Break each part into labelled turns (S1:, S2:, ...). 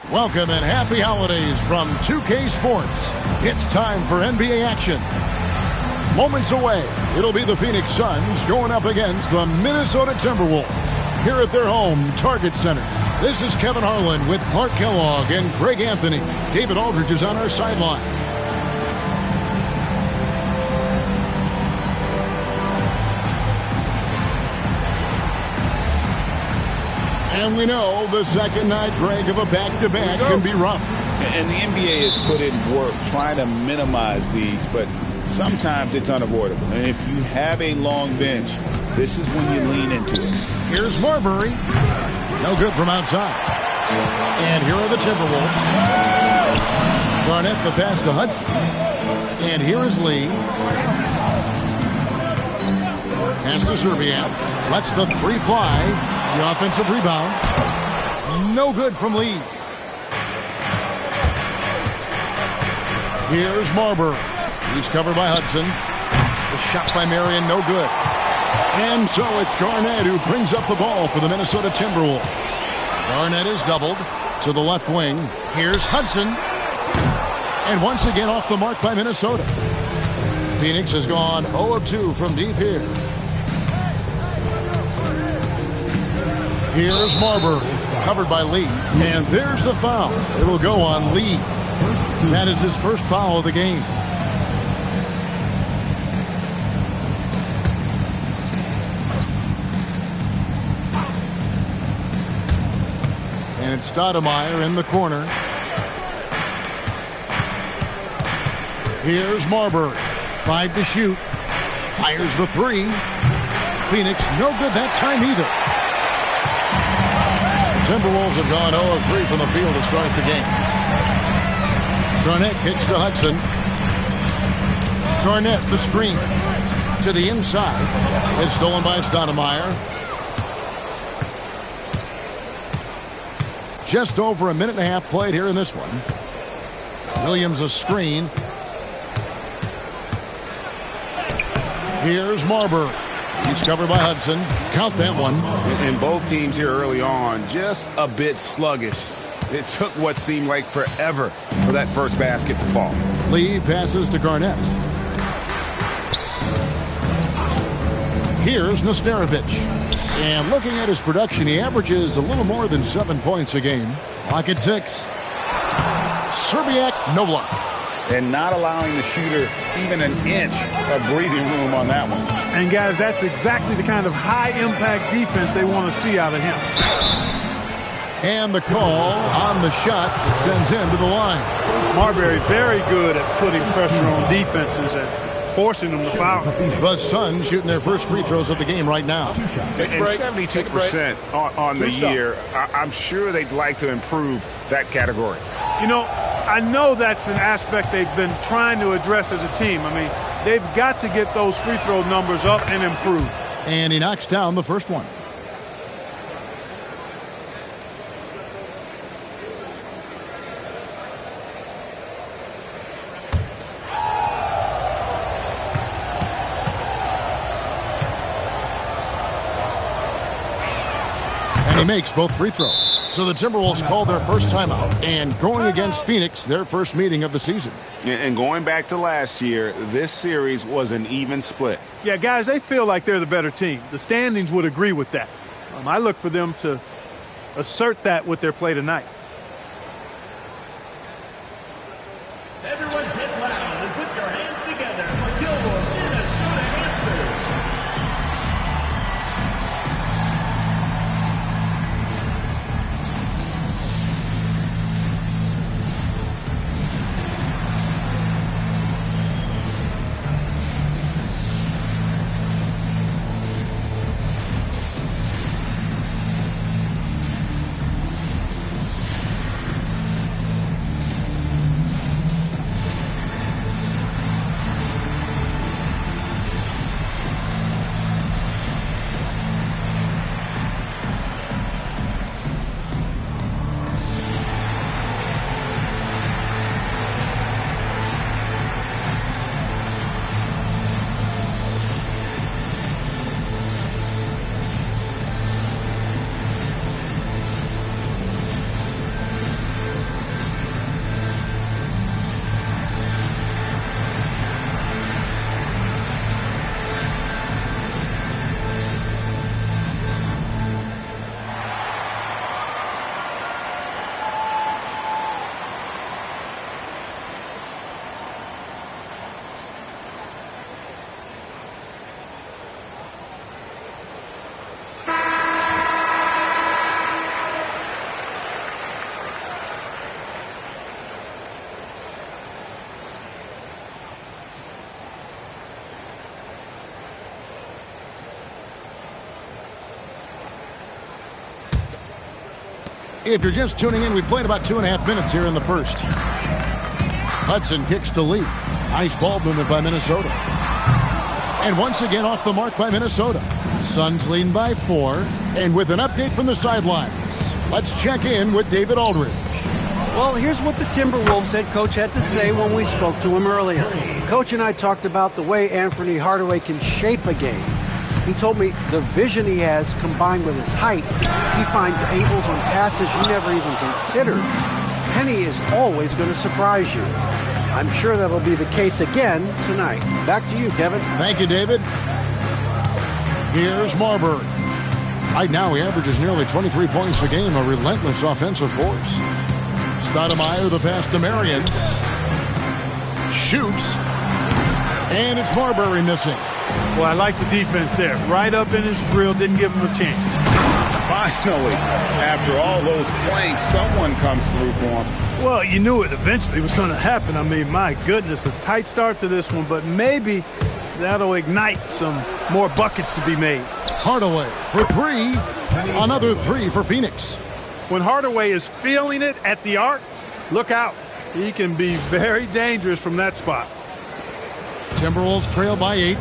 S1: Welcome and happy holidays from 2K Sports. It's time for NBA action. Moments away, it'll be the Phoenix Suns going up against the Minnesota Timberwolves here at their home Target Center. This is Kevin Harlan with Clark Kellogg and Greg Anthony. David Aldridge is on our sideline. And we know the second night, Greg, of a back-to-back can be rough.
S2: And the NBA has put in work trying to minimize these, but sometimes it's unavoidable. And if you have a long bench, this is when you lean into it.
S1: Here's Marbury. No good from outside. And here are the Timberwolves. Garnett the pass to Hudson. And here is Lee. Pass to Serbiak. Lets the three fly. The offensive rebound. No good from Lee. Here's Marbury. He's covered by Hudson. The shot by Marion, no good. And so it's Garnett who brings up the ball for the Minnesota Timberwolves. Garnett is doubled to the left wing. Here's Hudson. And once again off the mark by Minnesota. Phoenix has gone 0 of 2 from deep here. Here's Marbury, covered by Lee. And there's the foul. It'll go on Lee. That is his first foul of the game. And it's Stoudemire in the corner. Here's Marbury. 5 to shoot. Fires the 3. Phoenix no good that time either. Timberwolves have gone 0 of 3 from the field to start the game. Garnett kicks to Hudson. Garnett, the screen. To the inside. It's stolen by Stoudemire. Just over a minute and a half played here in this one. Williams a screen. Here's Marbury. He's covered by Hudson. Count that one.
S3: And both teams here early on, just a bit sluggish. It took what seemed like forever for that first basket to fall.
S1: Lee passes to Garnett. Here's Nesterovic. And looking at his production, he averages a little more than 7 points a game. Clock at 6. Serbiak, no block.
S2: And not allowing the shooter even an inch of breathing room on that one.
S4: And, guys, that's exactly the kind of high-impact defense they want to see out of him.
S1: And the call on the shot sends him to the line.
S4: Marbury very good at putting pressure on defenses and forcing them to foul.
S1: The Suns shooting their first free throws of the game right now.
S3: And 72% on the year. I'm sure they'd like to improve that category.
S4: You know, I know that's an aspect they've been trying to address as a team. I mean, they've got to get those free throw numbers up and improve.
S1: And he knocks down the first one. And he makes both free throws. So the Timberwolves called their first timeout and going against Phoenix, their first meeting of the season.
S3: And going back to last year, this series was an even split.
S4: Yeah, guys, they feel like they're the better team. The standings would agree with that. I look for them to assert that with their play tonight.
S5: Everyone get loud and put your hands together for your Minnesota answers.
S1: If you're just tuning in, we've played about 2.5 minutes here in the first. Hudson kicks to Lee. Nice ball movement by Minnesota. And once again off the mark by Minnesota. Suns leading by 4. And with an update from the sidelines, let's check in with David Aldridge.
S6: Well, here's what the Timberwolves head coach had to say when we spoke to him earlier. Coach and I talked about the way Anthony Hardaway can shape a game. He told me the vision he has combined with his height, he finds angles on passes you never even considered. Penny is always going to surprise you. I'm sure that'll be the case again tonight. Back to you, Kevin.
S1: Thank you, David. Here's Marbury. Right now, he averages nearly 23 points a game, a relentless offensive force. Stoudemire, the pass to Marion. Shoots. And it's Marbury missing.
S4: Well, I like the defense there. Right up in his grill, didn't give him a chance.
S2: Finally, after all those plays, someone comes through for him.
S4: Well, you knew it eventually was going to happen. I mean, my goodness, a tight start to this one, but maybe that'll ignite some more buckets to be made.
S1: Hardaway for 3. Another 3 for Phoenix.
S4: When Hardaway is feeling it at the arc, look out. He can be very dangerous from that spot.
S1: Timberwolves trail by 8.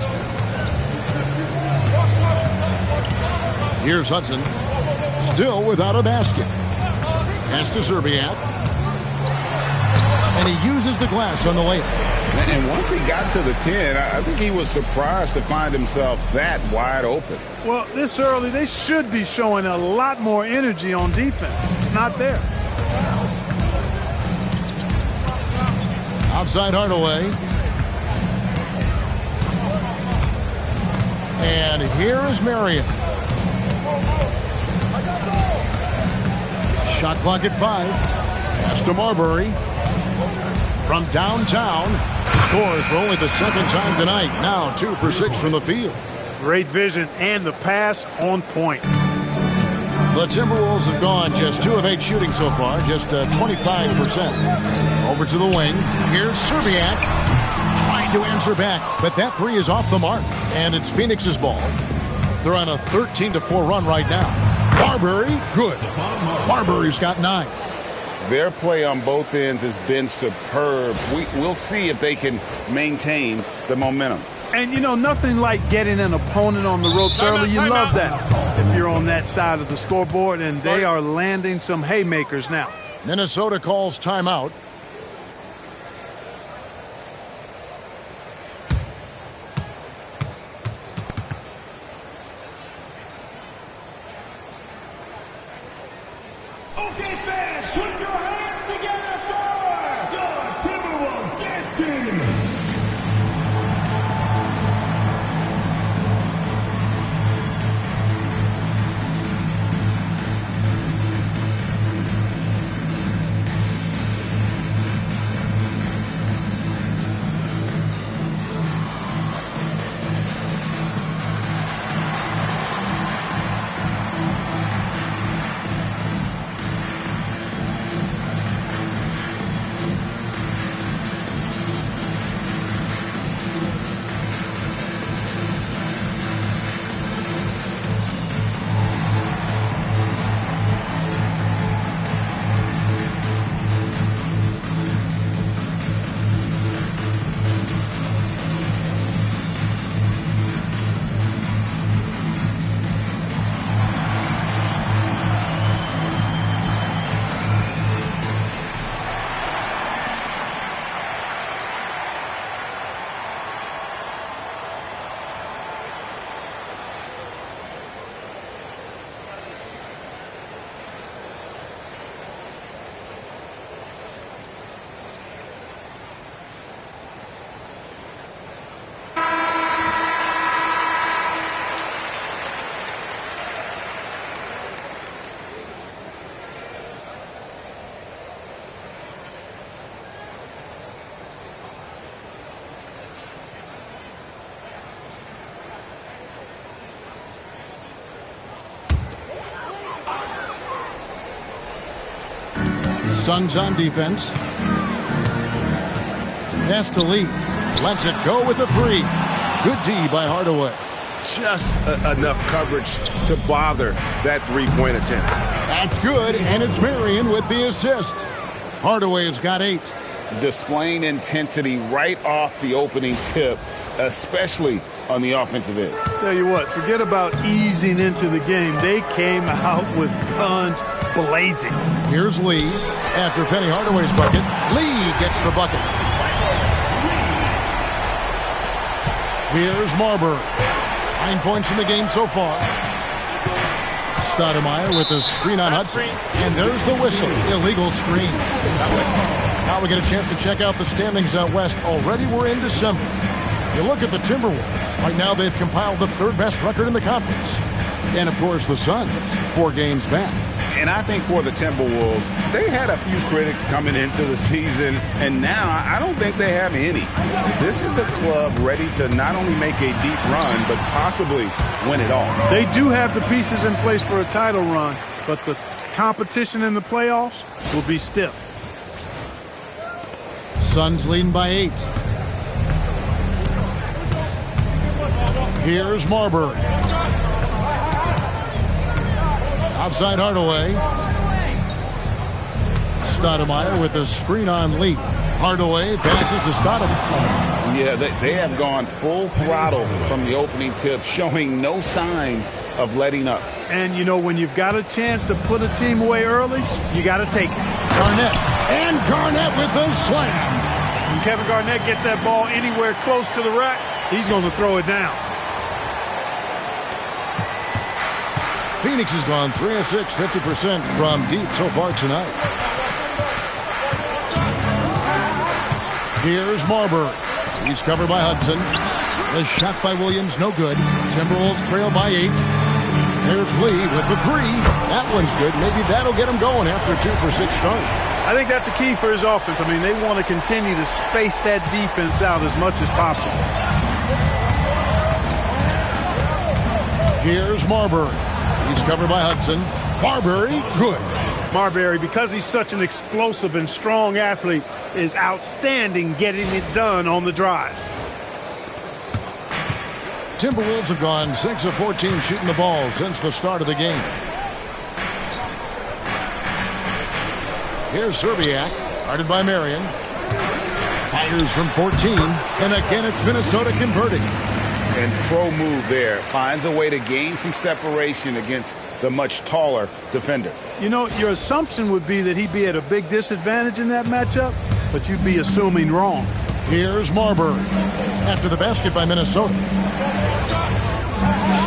S1: Here's Hudson. Still without a basket. Pass to Serbiak. And he uses the glass on the layup.
S2: And once he got to the 10, I think he was surprised to find himself that wide open.
S4: Well, this early, they should be showing a lot more energy on defense. It's not there.
S1: Outside Hardaway. And here is Marion. Shot clock at 5. Pass to Marbury. From downtown. Scores for only the second time tonight. Now 2 for 6 from the field.
S4: Great vision and the pass on point.
S1: The Timberwolves have gone just 2 of 8 shooting so far. Just 25%. Over to the wing. Here's Serbiak. Trying to answer back, but that 3 is off the mark. And it's Phoenix's ball. They're on a 13-4 run right now. Marbury, good. Marbury's got 9.
S2: Their play on both ends has been superb. We'll see if they can maintain the momentum.
S4: And, you know, nothing like getting an opponent on the ropes early. You love that if you're on that side of the scoreboard, and they are landing some haymakers now.
S1: Minnesota calls timeout.
S5: Okay, fans, put your hands together for your Timberwolves dance team.
S1: Suns on defense. Pass to Lee. Lets it go with a 3. Good D by Hardaway.
S3: Just enough coverage to bother that three-point attempt.
S1: That's good, and it's Marion with the assist. Hardaway's got 8.
S2: Displaying intensity right off the opening tip, especially on the offensive end.
S4: Tell you what, forget about easing into the game. They came out with guns blazing.
S1: Here's Lee. After Penny Hardaway's bucket, Lee gets the bucket. Here's Marbury. 9 points in the game so far. Stoudemire with a screen on Hudson. And there's the whistle. Illegal screen. Now we get a chance to check out the standings out west. Already we're in December. You look at the Timberwolves. Right now they've compiled the 3rd best record in the conference. And, of course, the Suns, 4 games back.
S2: And I think for the Timberwolves, they had a few critics coming into the season, and now I don't think they have any. This is a club ready to not only make a deep run, but possibly win it all.
S4: They do have the pieces in place for a title run, but the competition in the playoffs will be stiff.
S1: Suns leading by 8. Here's Marbury. Outside Hardaway. Stoudemire with a screen on Lee. Hardaway passes to Stoudemire.
S2: Yeah, they have gone full throttle from the opening tip, showing no signs of letting up.
S4: And, you know, when you've got a chance to put a team away early, you got to take it.
S1: Garnett. And Garnett with the slam.
S4: When Kevin Garnett gets that ball anywhere close to the rack, he's going to throw it down.
S1: Phoenix has gone 3 of 6, 50% from deep so far tonight. Here's Marbury. He's covered by Hudson. The shot by Williams, no good. Timberwolves trail by 8. There's Lee with the 3. That one's good. Maybe that'll get him going after a 2 for 6 start.
S4: I think that's a key for his offense. I mean, they want to continue to space that defense out as much as possible.
S1: Here's Marbury. He's covered by Hudson. Marbury, good.
S4: Marbury, because he's such an explosive and strong athlete, is outstanding getting it done on the drive.
S1: Timberwolves have gone 6 of 14 shooting the ball since the start of the game. Here's Serbiak, guarded by Marion. Fires from 14, and again it's Minnesota converting.
S2: And pro move there. Finds a way to gain some separation against the much taller defender.
S4: You know, your assumption would be that he'd be at a big disadvantage in that matchup, but you'd be assuming wrong.
S1: Here's Marbury after the basket by Minnesota.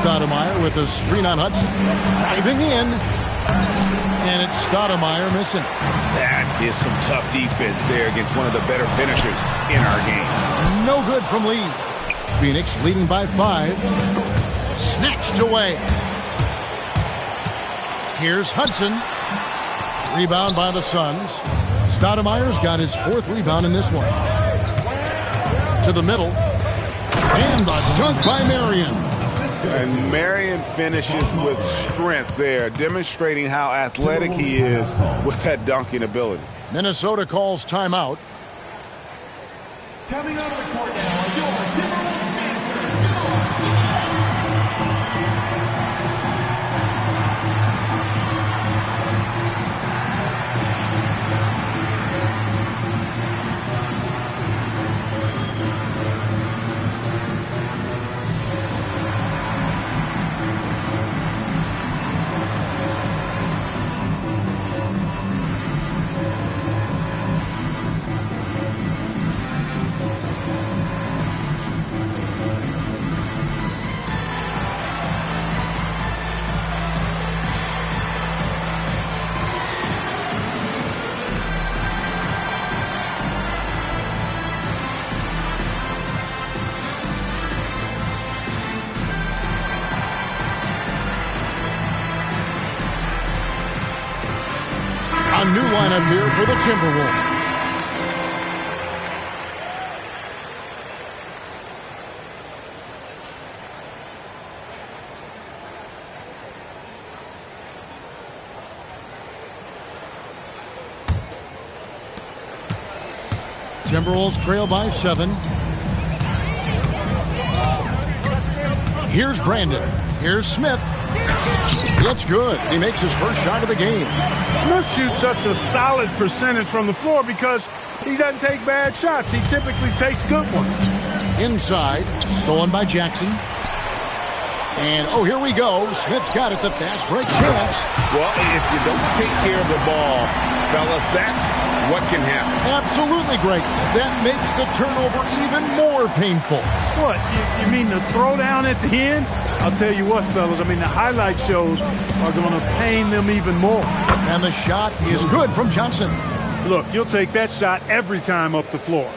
S1: Stoudemire with a screen on Hudson. Driving in. And it's Stoudemire missing.
S2: That is some tough defense there against one of the better finishers in our game.
S1: No good from Lee. Phoenix leading by 5. Snatched away. Here's Hudson. Rebound by the Suns. Stoudemire's got his 4th rebound in this one. To the middle. And the dunk by Marion.
S3: And Marion finishes with strength there, demonstrating how athletic he is with that dunking ability.
S1: Minnesota calls timeout.
S5: Coming on the court now, your Timberwolves answers.
S1: A new lineup here for the Timberwolves. Timberwolves trail by 7. Here's Brandon. Here's Smith. It's good. He makes his first shot of the game.
S4: Smith shoots such a solid percentage from the floor because he doesn't take bad shots. He typically takes good ones.
S1: Inside, stolen by Jackson. And, oh, here we go. Smith's got it, the fast break chance.
S2: Well, if you don't take care of the ball, fellas, that's what can happen.
S1: Absolutely great. That makes the turnover even more painful.
S4: What, you mean the throwdown at the end? I'll tell you what, fellas, I mean, the highlight shows are going to pain them even more.
S1: And the shot is good from Johnson.
S4: Look, you'll take that shot every time up the floor.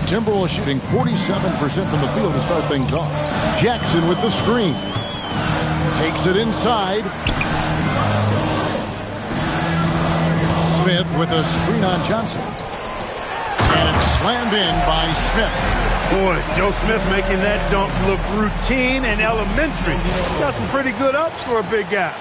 S1: Timberwolves shooting 47% from the field to start things off. Jackson with the screen. Takes it inside. Smith with a screen on Johnson. And it's slammed in by Smith.
S4: Boy, Joe Smith making that dunk look routine and elementary. He's got some pretty good ups for a big guy.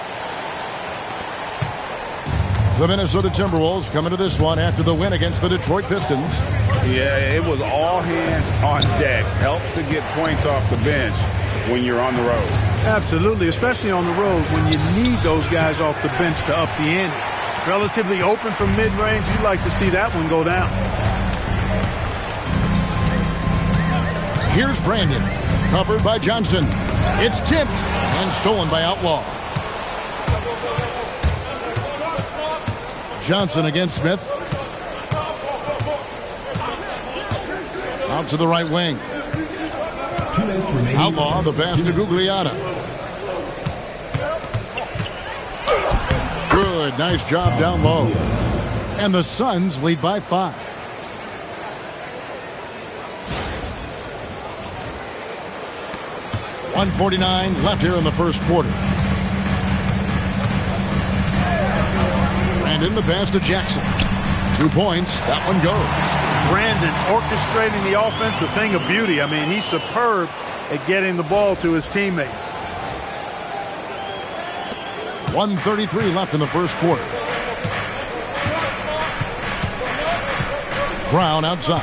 S1: The Minnesota Timberwolves coming to this one after the win against the Detroit Pistons.
S2: Yeah, it was all hands on deck. Helps to get points off the bench when you're on the road.
S4: Absolutely, especially on the road when you need those guys off the bench to up the ante. Relatively open from mid-range, you'd like to see that one go down.
S1: Here's Brandon, covered by Johnson. It's tipped and stolen by Outlaw. Johnson against Smith. Out to the right wing. Outlaw, the pass to Gugliotta. Good, nice job down low. And the Suns lead by 5. .149 left here in the first quarter. Brandon, the pass to Jackson. 2 points. That one goes.
S4: Brandon orchestrating the offense, a thing of beauty. I mean, he's superb at getting the ball to his teammates.
S1: 1:33 left in the first quarter. Brown outside.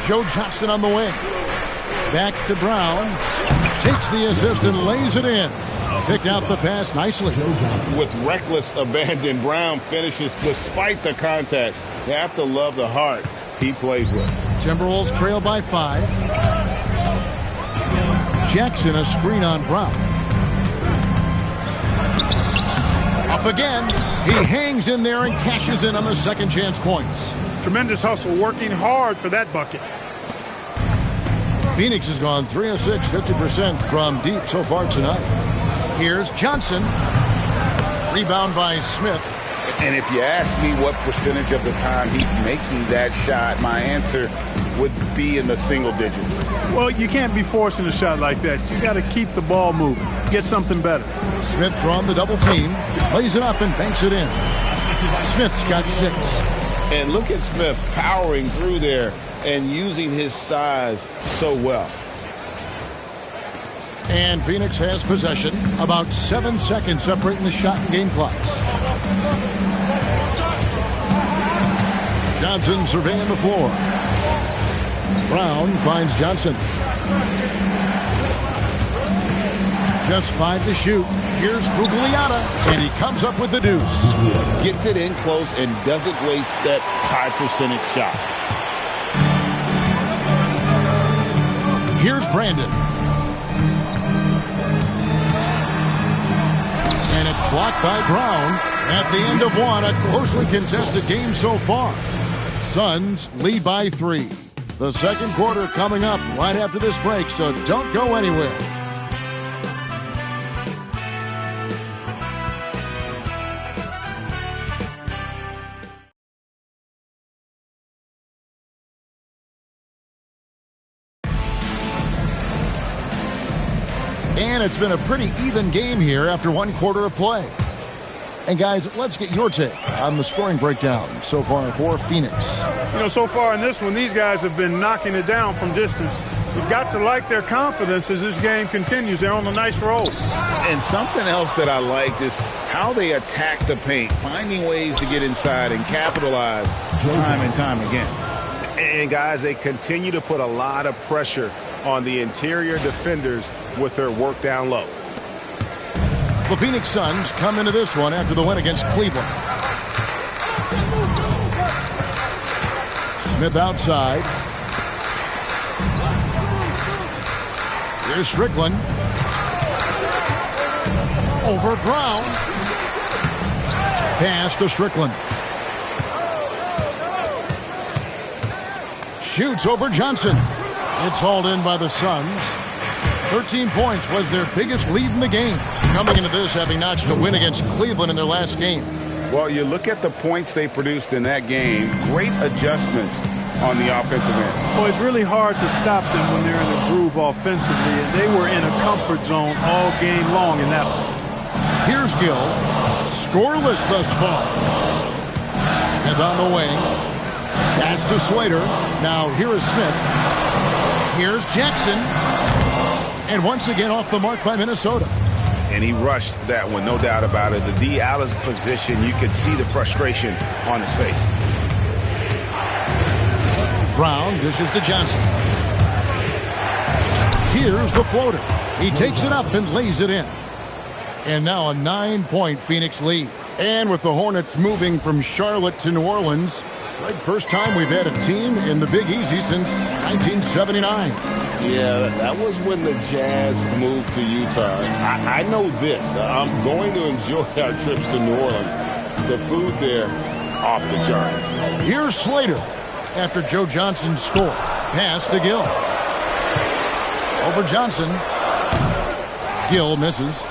S1: Joe Johnson on the wing. Back to Brown. Takes the assist and lays it in. Picked out the pass nicely.
S2: With reckless abandon, Brown finishes despite the contact. You have to love the heart he plays with.
S1: Timberwolves trail by 5. Jackson a screen on Brown. Up again. He hangs in there and cashes in on the second chance points.
S4: Tremendous hustle, working hard for that bucket.
S1: Phoenix has gone 3 of 6, 50% from deep so far tonight. Here's Johnson. Rebound by Smith.
S2: And if you ask me what percentage of the time he's making that shot, my answer would be in the single digits.
S4: Well, you can't be forcing a shot like that. You got to keep the ball moving. Get something better.
S1: Smith drawn the double team. Lays it up and banks it in. Smith's got 6.
S2: And look at Smith powering through there and using his size so well.
S1: And Phoenix has possession. About 7 seconds separating the shot and game clocks. Johnson surveying the floor. Brown finds Johnson. Just 5 to shoot. Here's Gugliotta, and he comes up with the deuce.
S2: Gets it in close and doesn't waste that high percentage shot.
S1: Here's Brandon. And it's blocked by Brown. At the end of one, a closely contested game so far. Suns lead by 3. The second quarter coming up right after this break, so don't go anywhere. And it's been a pretty even game here after 1 quarter of play. And guys, let's get your take on the scoring breakdown so far for Phoenix.
S4: You know, so far in this one, these guys have been knocking it down from distance. You've got to like their confidence as this game continues. They're on a nice roll.
S2: And something else that I liked is how they attack the paint, finding ways to get inside and capitalize time and time again.
S3: And, guys, they continue to put a lot of pressure on the interior defenders with their work down low.
S1: The Phoenix Suns come into this one after the win against Cleveland. Smith outside. Here's Strickland. Over Brown. Pass to Strickland. Shoots over Johnson. It's hauled in by the Suns. 13 points was their biggest lead in the game. Coming into this, having notched a win against Cleveland in their last game.
S2: Well, you look at the points they produced in that game. Great adjustments on the offensive end.
S4: Well, it's really hard to stop them when they're in a groove offensively, and they were in a comfort zone all game long in that one.
S1: Here's Gill. Scoreless thus far. Smith on the wing. Pass to Slater. Now here is Smith. Here's Jackson. And once again off the mark by Minnesota.
S2: And he rushed that one, no doubt about it. The D out of position, you could see the frustration on his face.
S1: Brown dishes to Johnson. Here's the floater. He takes it up and lays it in. And now a 9-point Phoenix lead. And with the Hornets moving from Charlotte to New Orleans, right, first time we've had a team in the Big Easy since 1979.
S7: Yeah, that was when the Jazz moved to Utah. I know this. I'm going to enjoy our trips to New Orleans. The food there, off the charts.
S1: Here's Slater after Joe Johnson's score. Pass to Gill. Over Johnson. Gill misses.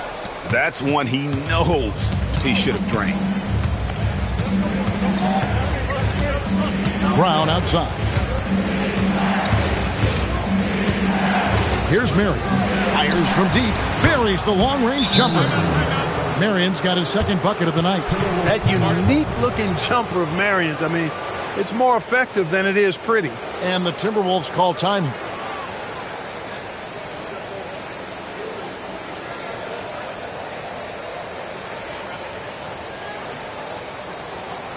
S2: That's one he knows he should have drained.
S1: Brown outside. Here's Marion. Fires from deep. Buries the long-range jumper. Marion's got his second bucket of the night.
S4: That unique-looking jumper of Marion's, I mean, it's more effective than it is pretty.
S1: And the Timberwolves call time here.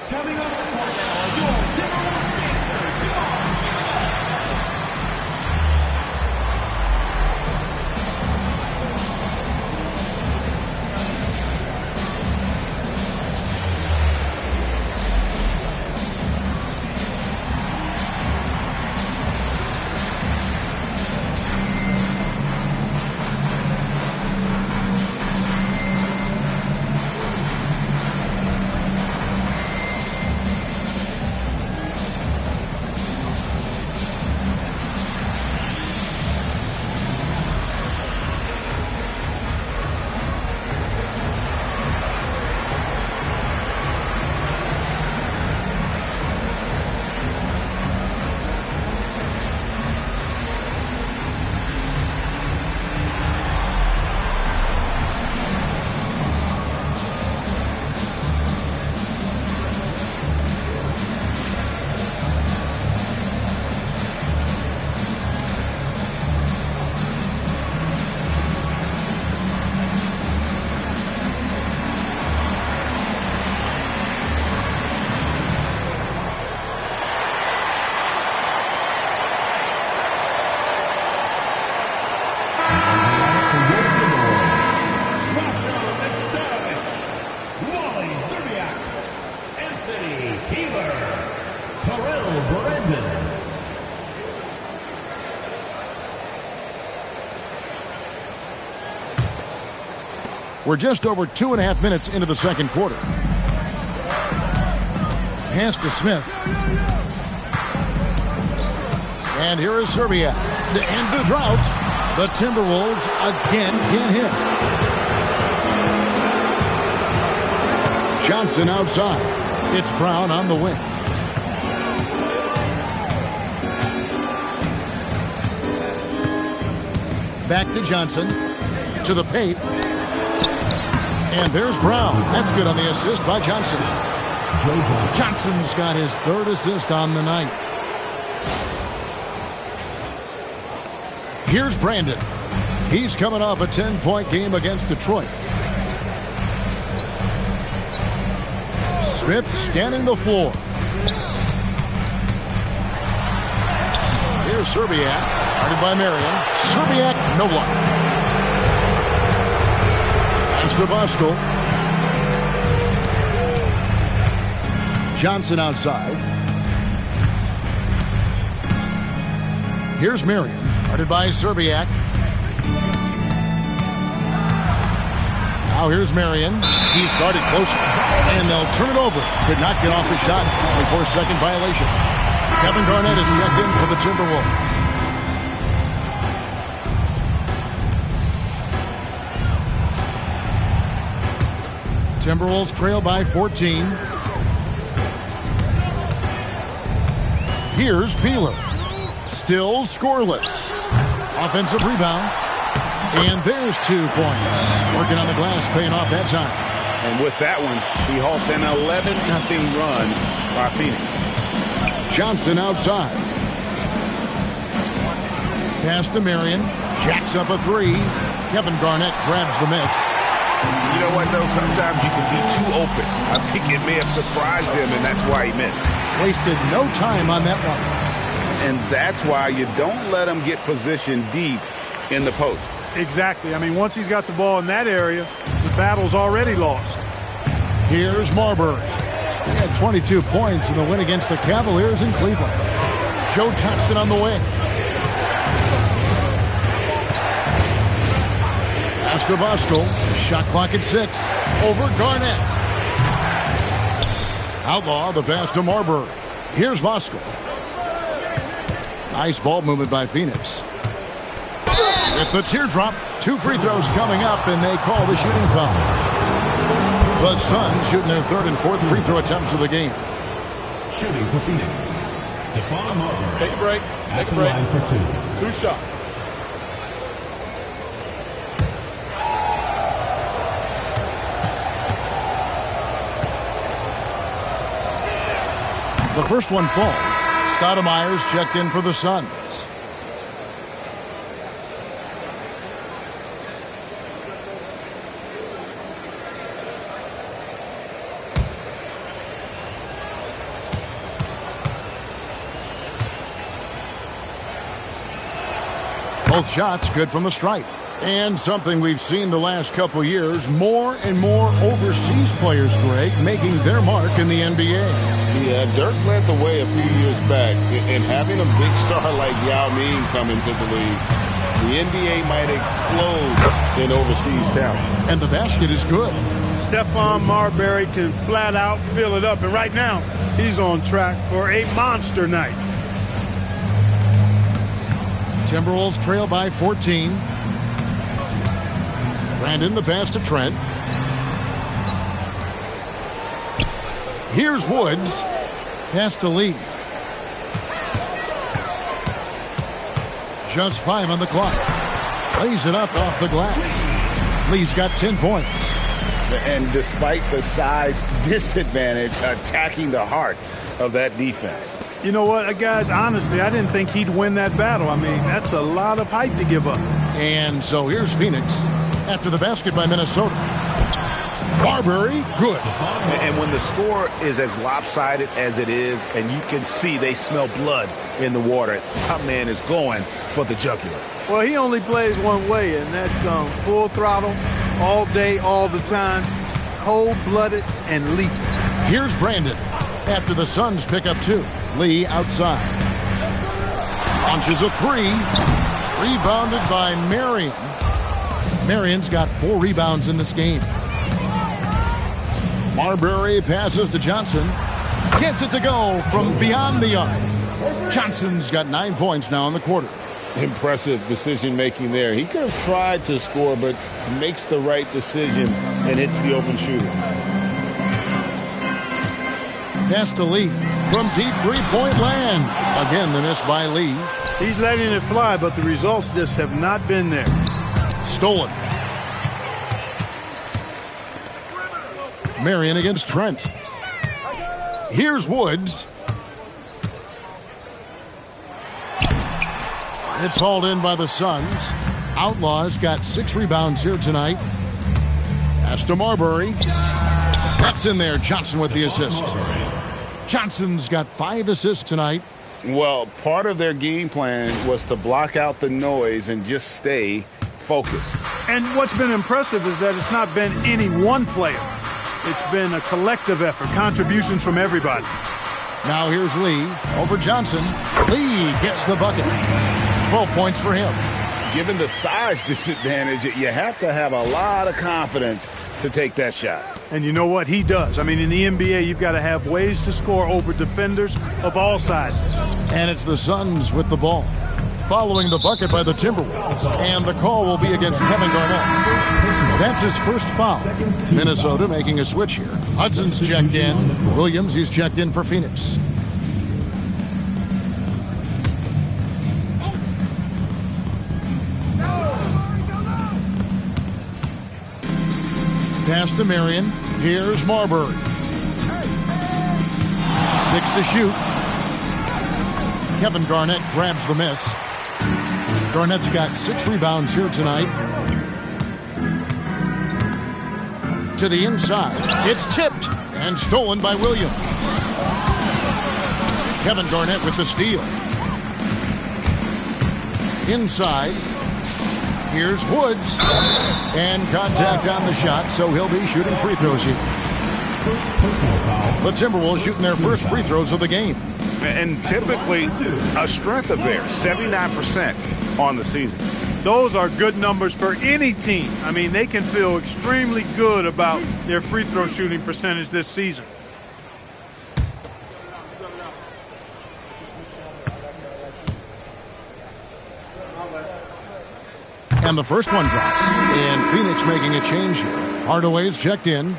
S5: Coming up right now, your Timberwolves dancers. Come on.
S1: We're just over 2.5 minutes into the second quarter. Pass to Smith. And here is Serbia. To end the drought, the Timberwolves again can't hit. Johnson outside. It's Brown on the wing. Back to Johnson. To the paint. And there's Brown. That's good on the assist by Johnson. Johnson's got his third assist on the night. Here's Brandon. He's coming off a 10-point game against Detroit. Smith scanning the floor. Here's Serbiak. Guarded by Marion. Serbiak, no luck. Pass to Voskuhl. Johnson outside. Here's Marion. Guarded by Serbiak. Now here's Marion. He's guarded closer. And they'll turn it over. Could not get off his shot. 24-second violation. Kevin Garnett is checked in for the Timberwolves. Timberwolves trail by 14. Here's Peeler. Still scoreless. Offensive rebound. And there's 2 points. Working on the glass, paying off that time.
S2: And with that one, he halts an 11-0 run by Phoenix.
S1: Johnson outside. Pass to Marion. Jacks up a 3. Kevin Garnett grabs the miss.
S2: You know what, though? Sometimes you can be too open. I think it may have surprised him, and that's why he missed.
S1: Wasted no time on that one.
S2: And that's why you don't let him get positioned deep in the post.
S4: Exactly. I mean, once he's got the ball in that area, the battle's already lost.
S1: Here's Marbury. He had 22 points in the win against the Cavaliers in Cleveland. Joe Johnson on the wing. Pass to Voskuhl. Shot clock at 6. Over Garnett. Outlaw the pass to Marbury. Here's Voskuhl. Nice ball movement by Phoenix. With the teardrop, 2 free throws coming up, and they call the shooting foul. The Suns shooting their 3rd and 4th free throw attempts of the game.
S5: Shooting for Phoenix. Stephon Marbury.
S3: Take a break. Take a break.
S5: Line for 2.
S3: 2 shots.
S1: The first one falls. Stoudemire's checked in for the Suns. Both shots good from the stripe. And something we've seen the last couple years, more and more overseas players, Greg, making their mark in the NBA.
S7: Yeah, Dirk led the way a few years back, and having a big star like Yao Ming come into the league, the NBA might explode in overseas talent.
S1: And the basket is good.
S4: Stephon Marbury can flat out fill it up, and right now he's on track for a monster night.
S1: Timberwolves trail by 14. Brandon the pass to Trent. Here's Woods. Pass to Lee. Just 5 on the clock. Lays it up off the glass. Lee's got 10 points.
S2: And despite the size disadvantage, attacking the heart of that defense.
S4: You know what, guys, honestly, I didn't think he'd win that battle. I mean, that's a lot of height to give up.
S1: And so here's Phoenix after the basket by Minnesota. Marbury, good.
S2: And when the score is as lopsided as it is, and you can see they smell blood in the water, that man is going for the jugular.
S4: Well, he only plays one way, and that's full throttle, all day, all the time, cold-blooded and lethal.
S1: Here's Brandon after the Suns pick up 2. Lee outside. Launches a 3. Rebounded by Marion. Marion's got 4 rebounds in this game. Marbury passes to Johnson. Gets it to go from beyond the arc. Johnson's got 9 points now in the quarter.
S7: Impressive decision-making there. He could have tried to score, but makes the right decision and hits the open shooter.
S1: Pass to Lee from deep three-point land. Again, the miss by Lee.
S4: He's letting it fly, but the results just have not been there.
S1: Stolen. Marion against Trent. Here's Woods. It's hauled in by the Suns. Outlaws got 6 rebounds here tonight. Pass to Marbury. That's in there. Johnson with the assist. Johnson's got 5 assists tonight.
S2: Well, part of their game plan was to block out the noise and just stay focused.
S4: And what's been impressive is that it's not been any one player. It's been a collective effort, contributions from everybody.
S1: Now here's Lee over Johnson. Lee gets the bucket. 12 points for him.
S2: Given the size disadvantage, you have to have a lot of confidence to take that shot.
S4: And you know what? He does. I mean, in the NBA, you've got to have ways to score over defenders of all sizes.
S1: And it's the Suns with the ball. Following the bucket by the Timberwolves. And the call will be against Kevin Garnett. That's his first foul. Minnesota making a switch here. Hudson's checked in. Williams, he's checked in for Phoenix. Pass to Marion. Here's Marbury. 6 to shoot. Kevin Garnett grabs the miss. Garnett's got 6 rebounds here tonight. To the inside. It's tipped and stolen by Williams. Kevin Garnett with the steal. Inside. Here's Woods. And contact on the shot, so he'll be shooting free throws here. The Timberwolves shooting their first free throws of the game.
S2: And typically a strength of theirs, 79% on the season.
S4: Those are good numbers for any team. I mean, they can feel extremely good about their free throw shooting percentage this season.
S1: And the first one drops. And Phoenix making a change here. Hardaway's checked in.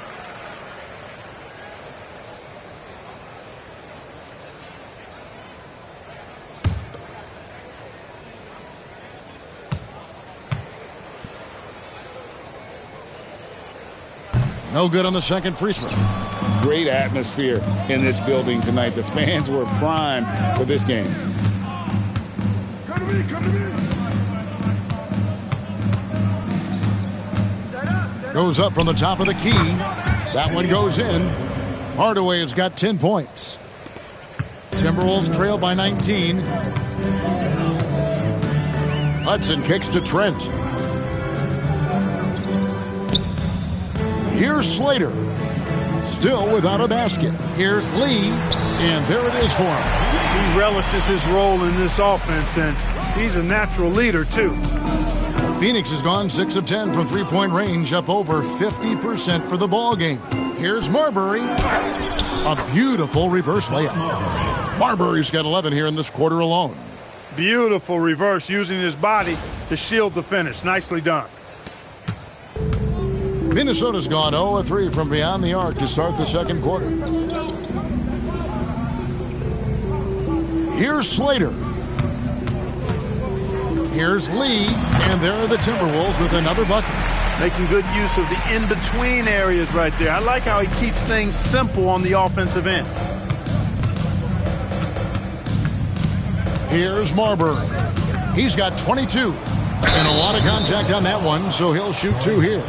S1: No good on the second free throw.
S2: Great atmosphere in this building tonight. The fans were primed for this game.
S3: Come to me.
S1: Goes up from the top of the key. That one goes in. Hardaway has got 10 points. Timberwolves trail by 19. Hudson kicks to Trent. Here's Slater. Still without a basket. Here's Lee. And there it is for him.
S4: He relishes his role in this offense, and he's a natural leader, too.
S1: Phoenix has gone 6 of 10 from three-point range, up over 50% for the ball game. Here's Marbury. A beautiful reverse layup. Marbury's got 11 here in this quarter alone.
S4: Beautiful reverse, using his body to shield the finish. Nicely done.
S1: Minnesota's gone 0 of 3 from beyond the arc to start the second quarter. Here's Slater. Here's Lee, and there are the Timberwolves with another bucket.
S4: Making good use of the in-between areas right there. I like how he keeps things simple on the offensive end.
S1: Here's Marbury. He's got 22. And a lot of contact on that one, so he'll shoot 2 here.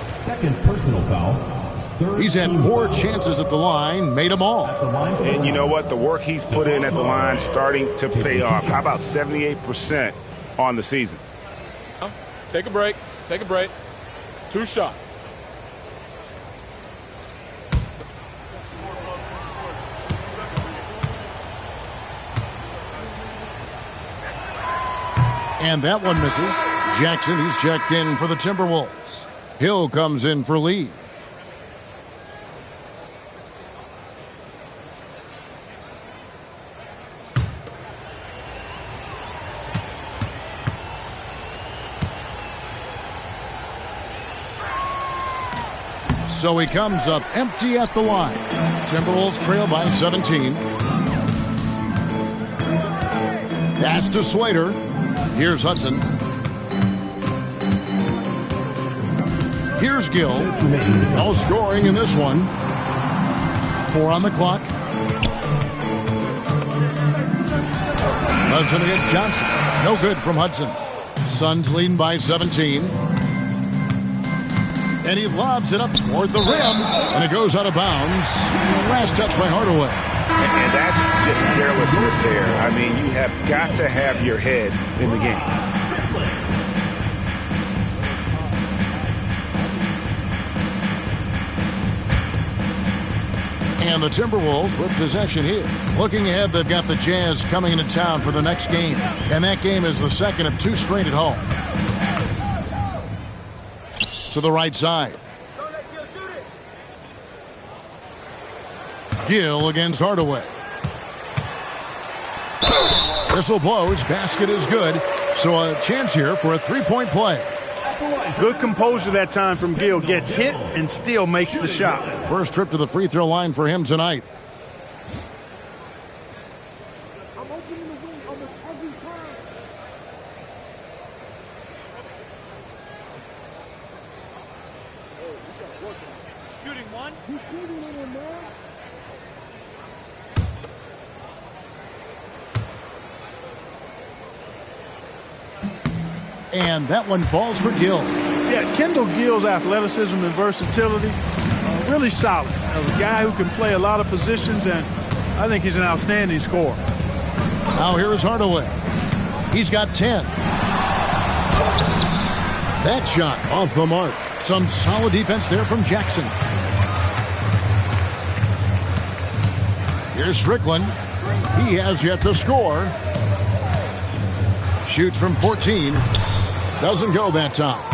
S5: Second personal foul.
S1: He's had 4 chances at the line, made them all.
S2: And you know what? The work he's put in at the line starting to pay off. How about 78% on the season?
S8: Take a break. 2 shots.
S1: And that one misses. Jackson, he's checked in for the Timberwolves. Hill comes in for Lee. So he comes up empty at the line. Timberwolves trail by 17. Pass to Slater. Here's Hudson. Here's Gill. No scoring in this one. 4 on the clock. Hudson against Johnson. No good from Hudson. Suns leading by 17. And he lobs it up toward the rim. And it goes out of bounds. Last touch by Hardaway.
S2: And that's just carelessness there. I mean, you have got to have your head in the game.
S1: And the Timberwolves with possession here. Looking ahead, they've got the Jazz coming into town for the next game. And that game is the second of 2 straight at home. To the right side. Gill against Hardaway. Whistle blows. Basket is good. So a chance here for a 3-point play.
S4: Good composure that time from Gill. Gets hit and still makes the shot.
S1: First trip to the free throw line for him tonight.
S4: Shooting one.
S1: And that one falls for Gill.
S4: Yeah, Kendall Gill's athleticism and versatility really solid. A guy who can play a lot of positions, and I think he's an outstanding scorer.
S1: Now here is Hardaway. He's got 10. That shot off the mark. Some solid defense there from Jackson. Here's Strickland. He has yet to score. Shoots from 14. Doesn't go that time.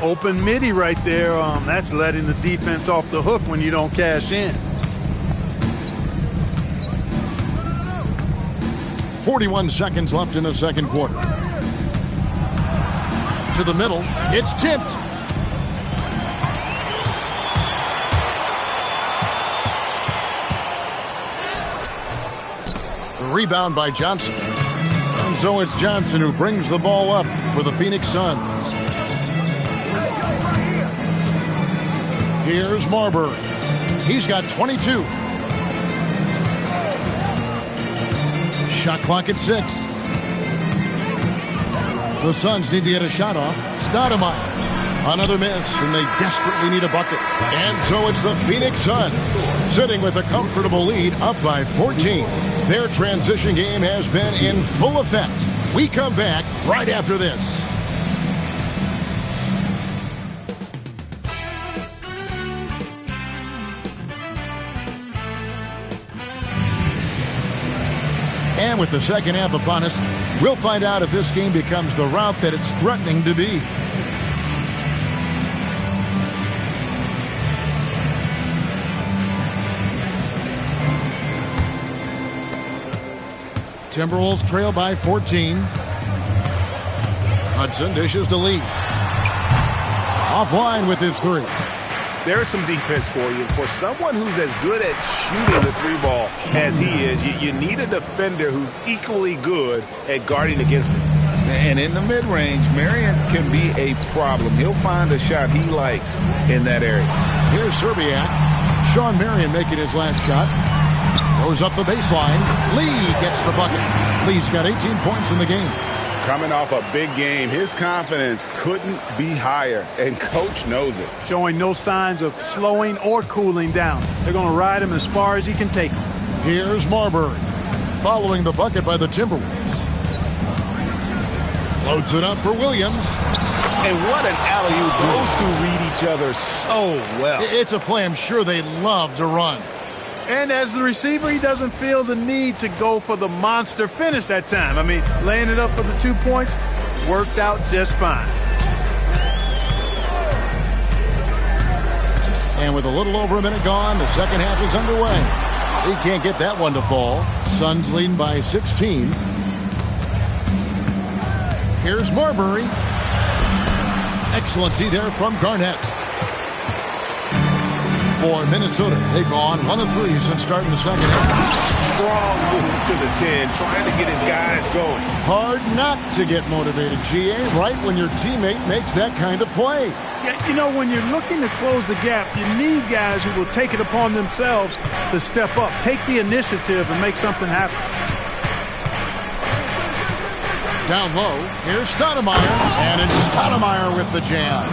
S4: Open midi right there. That's letting the defense off the hook when you don't cash in.
S1: 41 seconds left in the second quarter. To the middle. It's tipped. The rebound by Johnson. And so it's Johnson who brings the ball up for the Phoenix Suns. Here's Marbury. He's got 22. Shot clock at 6. The Suns need to get a shot off. Stoudemire. Another miss, and they desperately need a bucket. And so it's the Phoenix Suns sitting with a comfortable lead up by 14. Their transition game has been in full effect. We come back right after this. And with the second half upon us, we'll find out if this game becomes the rout that it's threatening to be. Timberwolves trail by 14. Hudson dishes to Lee. Offline with his 3.
S2: There's some defense for you. For someone who's as good at shooting the 3-ball as he is, you need a defender who's equally good at guarding against him.
S3: And in the mid-range, Marion can be a problem. He'll find a shot he likes in that area.
S1: Here's Serbiak. Sean Marion making his last shot. Goes up the baseline. Lee gets the bucket. Lee's got 18 points in the game.
S2: Coming off a big game, his confidence couldn't be higher, and Coach knows it.
S4: Showing no signs of slowing or cooling down. They're going to ride him as far as he can take him.
S1: Here's Marbury. Following the bucket by the Timberwolves. Floats it up for Williams.
S2: And what an alley-oop. Those two read each other so well.
S1: It's a play I'm sure they love to run.
S4: And as the receiver, he doesn't feel the need to go for the monster finish that time. I mean, laying it up for the 2 points worked out just fine.
S1: And with a little over a minute gone, the second half is underway. He can't get that one to fall. Suns leading by 16. Here's Marbury. Excellent D there from Garnett. For Minnesota, they've gone 1 of 3 since starting the second half.
S2: Strong move to the 10, trying to get his guys going.
S1: Hard not to get motivated, GA, right when your teammate makes that kind of play.
S4: Yeah, you know, when you're looking to close the gap, you need guys who will take it upon themselves to step up, take the initiative, and make something happen.
S1: Down low. Here's Stoudemire. And it's Stoudemire with the jam.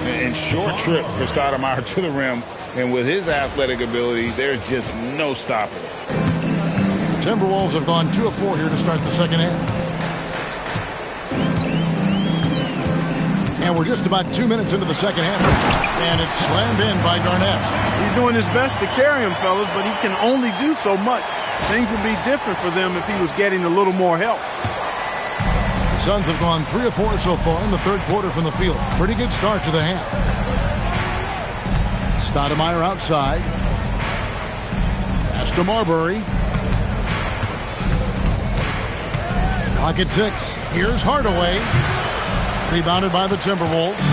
S2: And short trip for Stoudemire to the rim. And with his athletic ability, there's just no stopping it.
S1: The Timberwolves have gone 2 of 4 here to start the second half. And we're just about 2 minutes into the second half. And it's slammed in by Garnett.
S4: He's doing his best to carry him, fellas, but he can only do so much. Things would be different for them if he was getting a little more help.
S1: The Suns have gone 3 of 4 so far in the third quarter from the field. Pretty good start to the half. Stoudemire outside. Pass to Marbury. Pocket 6. Here's Hardaway. Rebounded by the Timberwolves.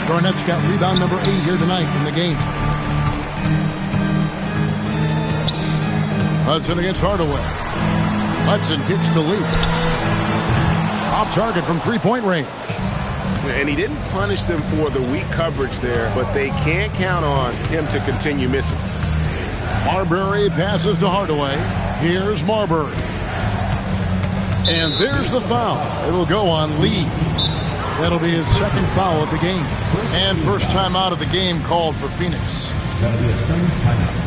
S1: Garnett's got rebound number 8 here tonight in the game. Hudson against Hardaway. Hudson kicks to Lee. Off target from three-point range.
S3: And he didn't punish them for the weak coverage there, but they can't count on him to continue missing.
S1: Marbury passes to Hardaway. Here's Marbury. And there's the foul. It'll go on Lee. That'll be his second foul of the game. And first time out of the game called for Phoenix.
S5: That'll be a Suns timeout.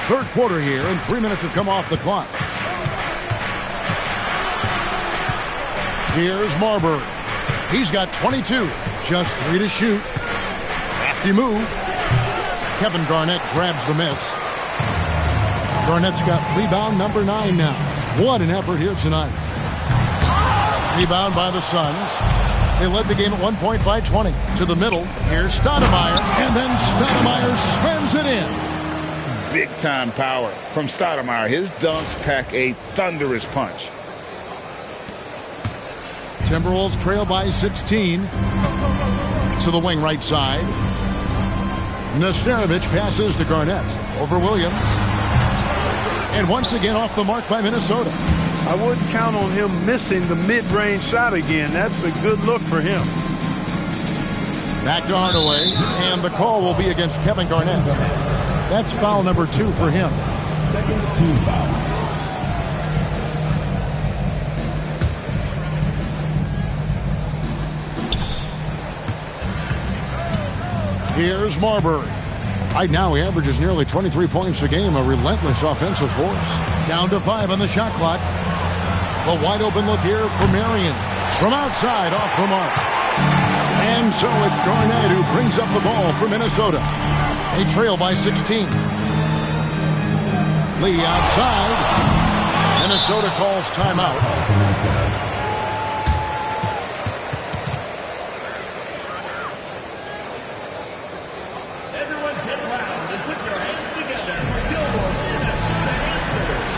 S1: Third quarter here, and 3 minutes have come off the clock. Here's Marbury. He's got 22. Just 3 to shoot. Crafty move. Kevin Garnett grabs the miss. Garnett's got rebound number 9 now. What an effort here tonight. Rebound by the Suns. They led the game at one point by 20. To the middle. Here's Stoudemire. And then Stoudemire slams it in.
S2: Big-time power from Stoudemire. His dunks pack a thunderous punch.
S1: Timberwolves trail by 16. To the wing right side. Nesterovic passes to Garnett. Over Williams. And once again off the mark by Minnesota.
S4: I wouldn't count on him missing the mid-range shot again. That's a good look for him.
S1: Back to Hardaway. And the call will be against Kevin Garnett. That's foul number 2 for him.
S5: Second team foul.
S1: Here's Marbury. Right now he averages nearly 23 points a game, a relentless offensive force. Down to 5 on the shot clock. The wide open look here for Marion. From outside, off the mark. And so it's Garnett who brings up the ball for Minnesota. They trail by 16. Lee outside. Minnesota calls timeout.
S5: Everyone get loud and put your hands together for Gilmore, Minnesota answers.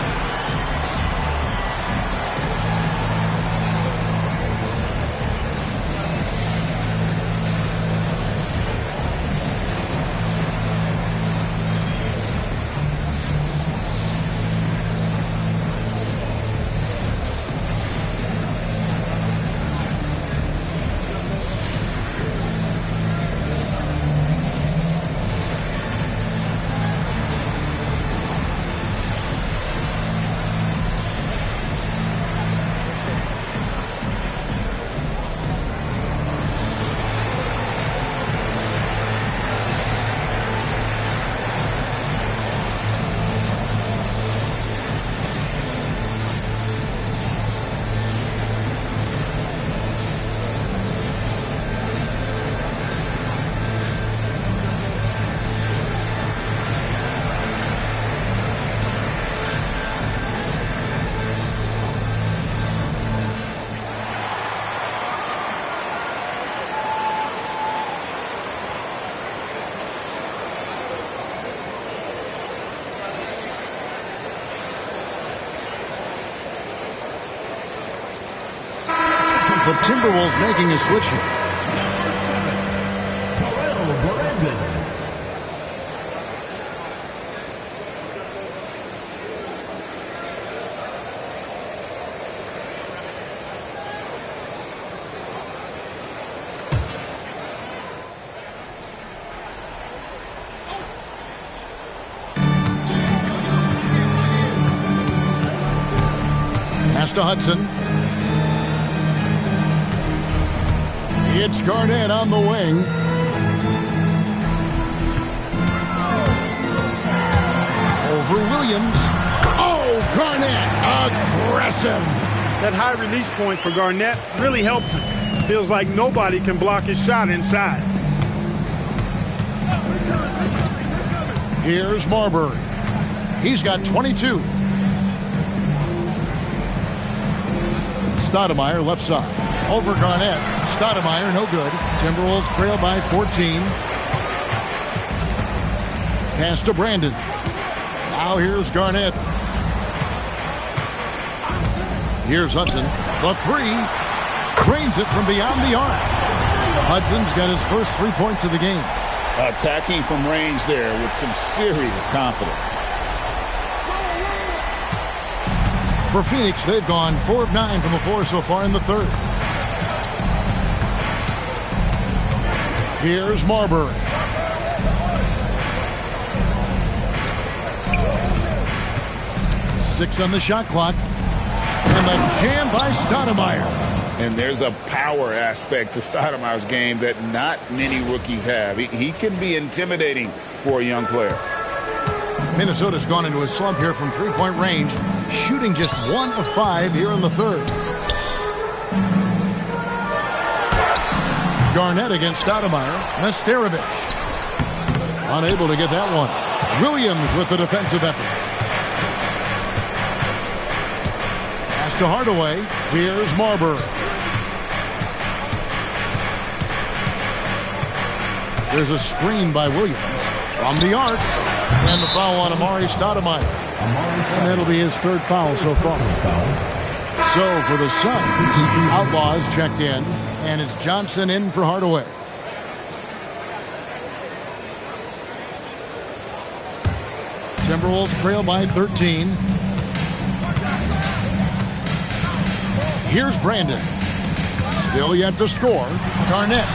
S1: Timberwolves making a switch here. Pass to Hudson. It's Garnett on the wing. Over Williams. Oh, Garnett, aggressive.
S4: That high release point for Garnett really helps him. Feels like nobody can block his shot inside.
S1: Here's Marbury. He's got 22. Stoudemire left side. Over Garnett. Stoudemire, no good. Timberwolves trail by 14. Pass to Brandon. Now here's Garnett. Here's Hudson. The three. Cranes it from beyond the arc. Hudson's got his first 3 points of the game.
S2: Attacking from range there with some serious confidence.
S1: For Phoenix, they've gone 4 of 9 from the floor so far in the third. Here's Marbury. Six on the shot clock. And the jam by Stoudemire.
S2: And there's a power aspect to Stoudemire's game that not many rookies have. He can be intimidating for a young player.
S1: Minnesota's gone into a slump here from three-point range, shooting just 1 of 5 here in the third. Garnett against Stoudemire. Nesterovic unable to get that one. Williams with the defensive effort. Pass to Hardaway. Here's Marbury. There's a screen by Williams from the arc. And the foul on Amari Stoudemire. And that'll be his third foul so far. So for the Suns, Outlaws checked in, and it's Johnson in for Hardaway. Timberwolves trail by 13. Here's Brandon. Still yet to score. Garnett.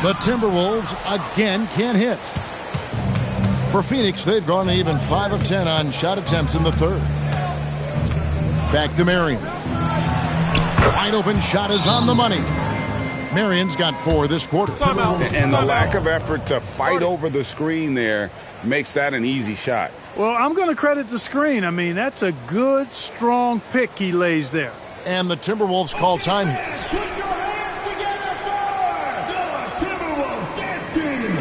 S1: The Timberwolves again can't hit. For Phoenix, they've gone even 5 of 10 on shot attempts in the third. Back to Marion. Wide open shot is on the money. Marion's got 4 this quarter.
S2: And the lack of effort to fight over the screen there makes that an easy shot.
S4: Well, I'm going to credit the screen. I mean, that's a good, strong pick he lays there.
S1: And the Timberwolves call time here.
S5: Put your hands together for the Timberwolves dance team.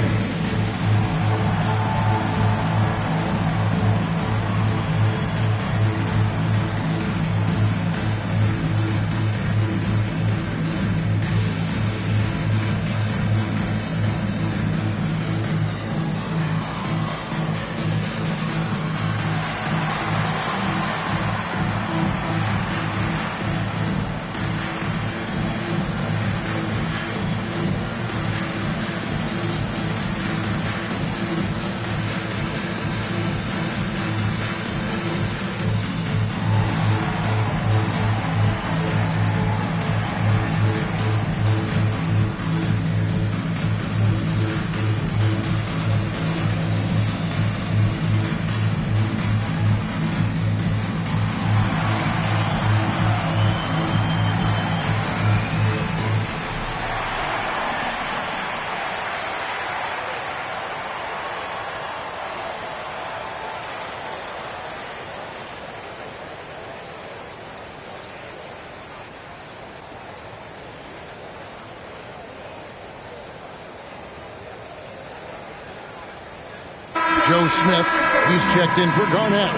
S1: Joe Smith, he's checked in for Garnett.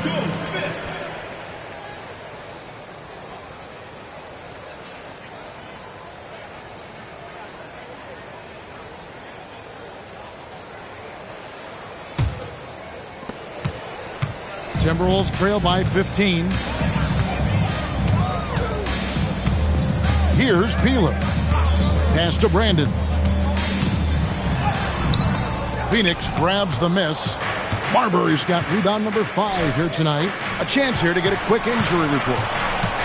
S5: Joe Smith.
S1: Timberwolves trail by 15. Here's Peeler. Pass to Brandon. Phoenix grabs the miss. Marbury's got rebound number 5 here tonight. A chance here to get a quick injury report.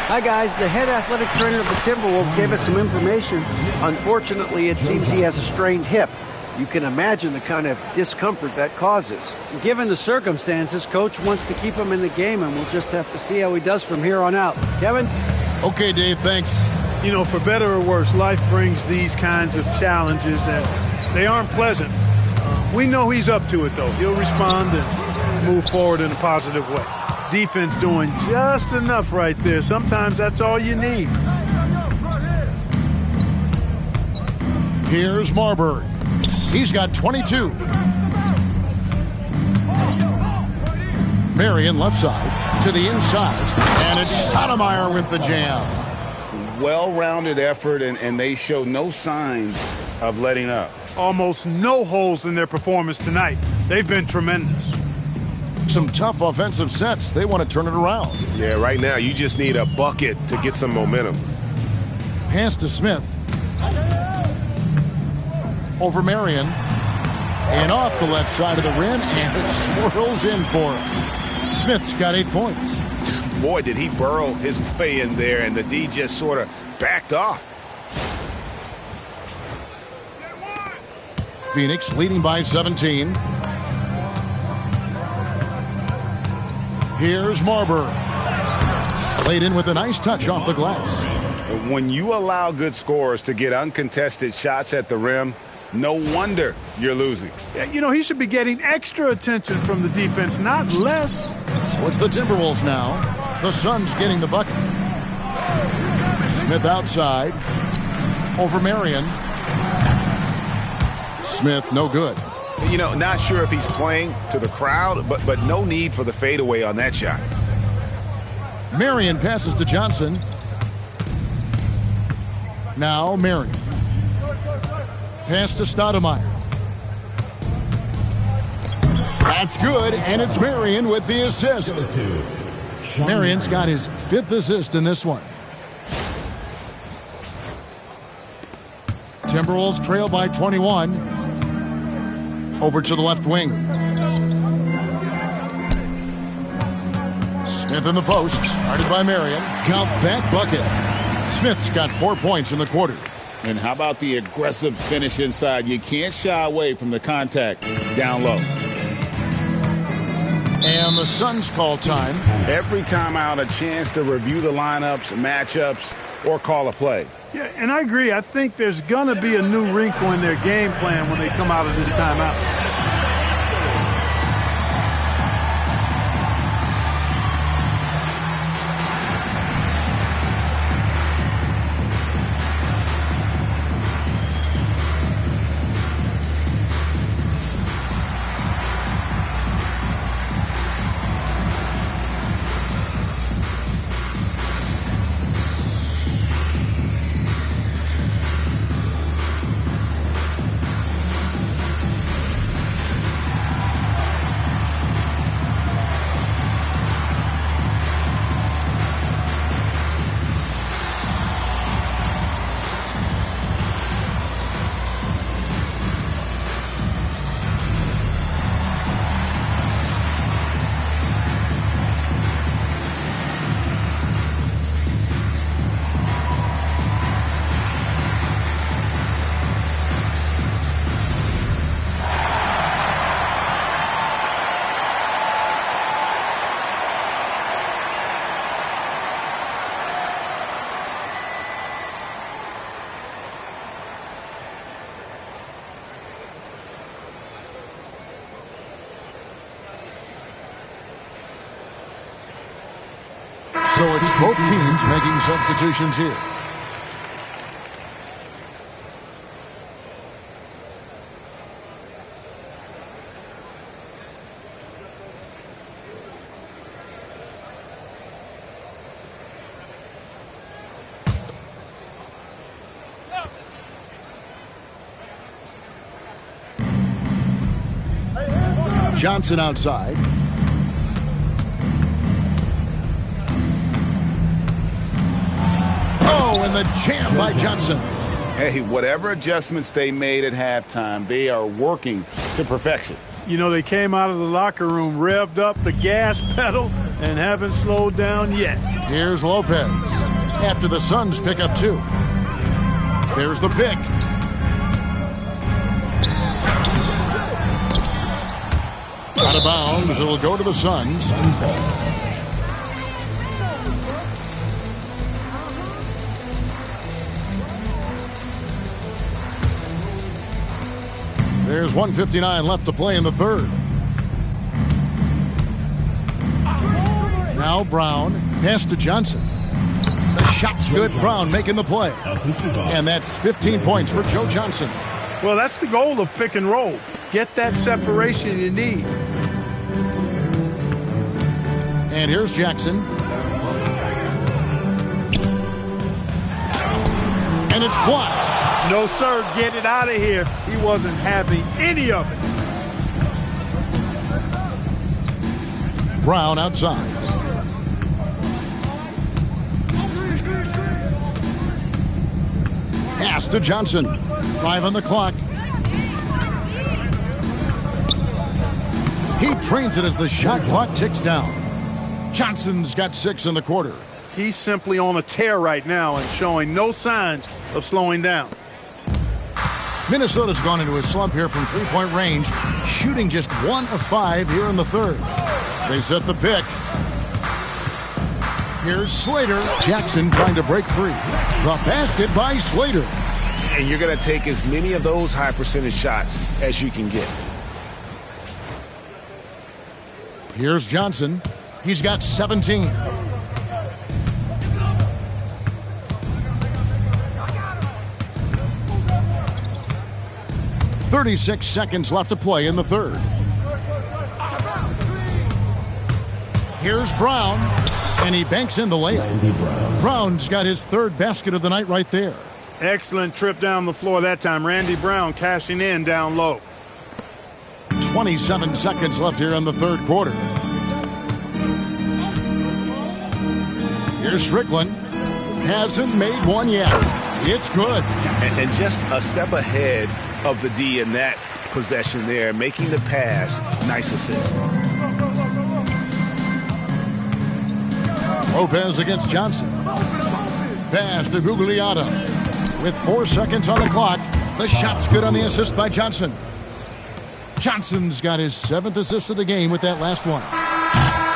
S6: Hi, guys. The head athletic trainer of the Timberwolves gave us some information. Unfortunately, it seems he has a strained hip. You can imagine the kind of discomfort that causes. Given the circumstances, Coach wants to keep him in the game, and we'll just have to see how he does from here on out. Kevin?
S1: Okay, Dave, thanks.
S4: You know, for better or worse, life brings these kinds of challenges, and they aren't pleasant. We know he's up to it, though. He'll respond and move forward in a positive way. Defense doing just enough right there. Sometimes that's all you need.
S1: Here's Marbury. He's got 22. Marion left side to the inside. And it's Stoudemire with the jam.
S2: Well-rounded effort, and they show no signs of letting up.
S4: Almost no holes in their performance tonight. They've been tremendous.
S1: Some tough offensive sets. They want to turn it around.
S3: Yeah, right now you just need a bucket to get some momentum.
S1: Pass to Smith. Over Marion. And off the left side of the rim, and it swirls in for him. Smith's got 8 points.
S2: Boy, did he burrow his way in there, and the D just sort of backed off.
S1: Phoenix leading by 17. Here's Marbury. Played in with a nice touch off the glass.
S2: When you allow good scorers to get uncontested shots at the rim, no wonder you're losing.
S4: Yeah, you know, he should be getting extra attention from the defense, not less.
S1: So it's the Timberwolves now. The Suns getting the bucket. Smith outside. Over Marion. Smith, no good.
S2: You know, not sure if he's playing to the crowd, but no need for the fadeaway on that shot.
S1: Marion passes to Johnson. Now Marion. Pass to Stoudemire. That's good, and it's Marion with the assist. Marion's got his 5th assist in this one. Timberwolves trail by 21. Over to the left wing. Smith in the post, guarded by Marion. Count that bucket. Smith's got 4 points in the quarter.
S9: And how about the aggressive finish inside? You can't shy away from the contact down low.
S1: And the Suns call time.
S2: Every time out, a chance to review the lineups, matchups, or call a play.
S4: Yeah, and I agree. I think there's going to be a new wrinkle in their game plan when they come out of this timeout.
S1: So it's both teams making substitutions here. Johnson outside. Oh, and the jam by Johnson.
S2: Hey, whatever adjustments they made at halftime, they are working to perfection.
S4: You know, they came out of the locker room, revved up the gas pedal, and haven't slowed down yet.
S1: Here's Lopez after the Suns pick up 2. There's the pick. Out of bounds. It'll go to the Suns. There's 1:59 left to play in the third. Now Brown, pass to Johnson. The shot's good. Brown making the play. And that's 15 points for Joe Johnson.
S4: Well, that's the goal of pick and roll. Get that separation you need.
S1: And here's Jackson. And it's blocked.
S4: No, sir, get it out of here. He wasn't having any of it.
S1: Brown outside. Pass to Johnson. 5 on the clock. He drains it as the shot clock ticks down. Johnson's got 6 in the quarter.
S4: He's simply on a tear right now and showing no signs of slowing down.
S1: Minnesota's gone into a slump here from three-point range, shooting just 1 of 5 here in the third. They set the pick. Here's Slater. Jackson trying to break free. The basket by Slater.
S3: And you're going to take as many of those high percentage shots as you can get.
S1: Here's Johnson. He's got 17. "36 seconds left to play in the third. Here's Brown, and he banks in the layup. Brown's got his third basket of the night right there.
S4: Excellent trip down the floor that time. Randy Brown cashing in down low.
S1: 27 seconds left here in the third quarter. Here's Strickland. Hasn't made one yet. It's good.
S3: And just a step ahead of the D in that possession there, making the pass. Nice assist.
S1: Lopez against Johnson. Pass to Gugliotta. With 4 seconds on the clock, the shot's good on the assist by Johnson. Johnson's got his 7th assist of the game with that last one.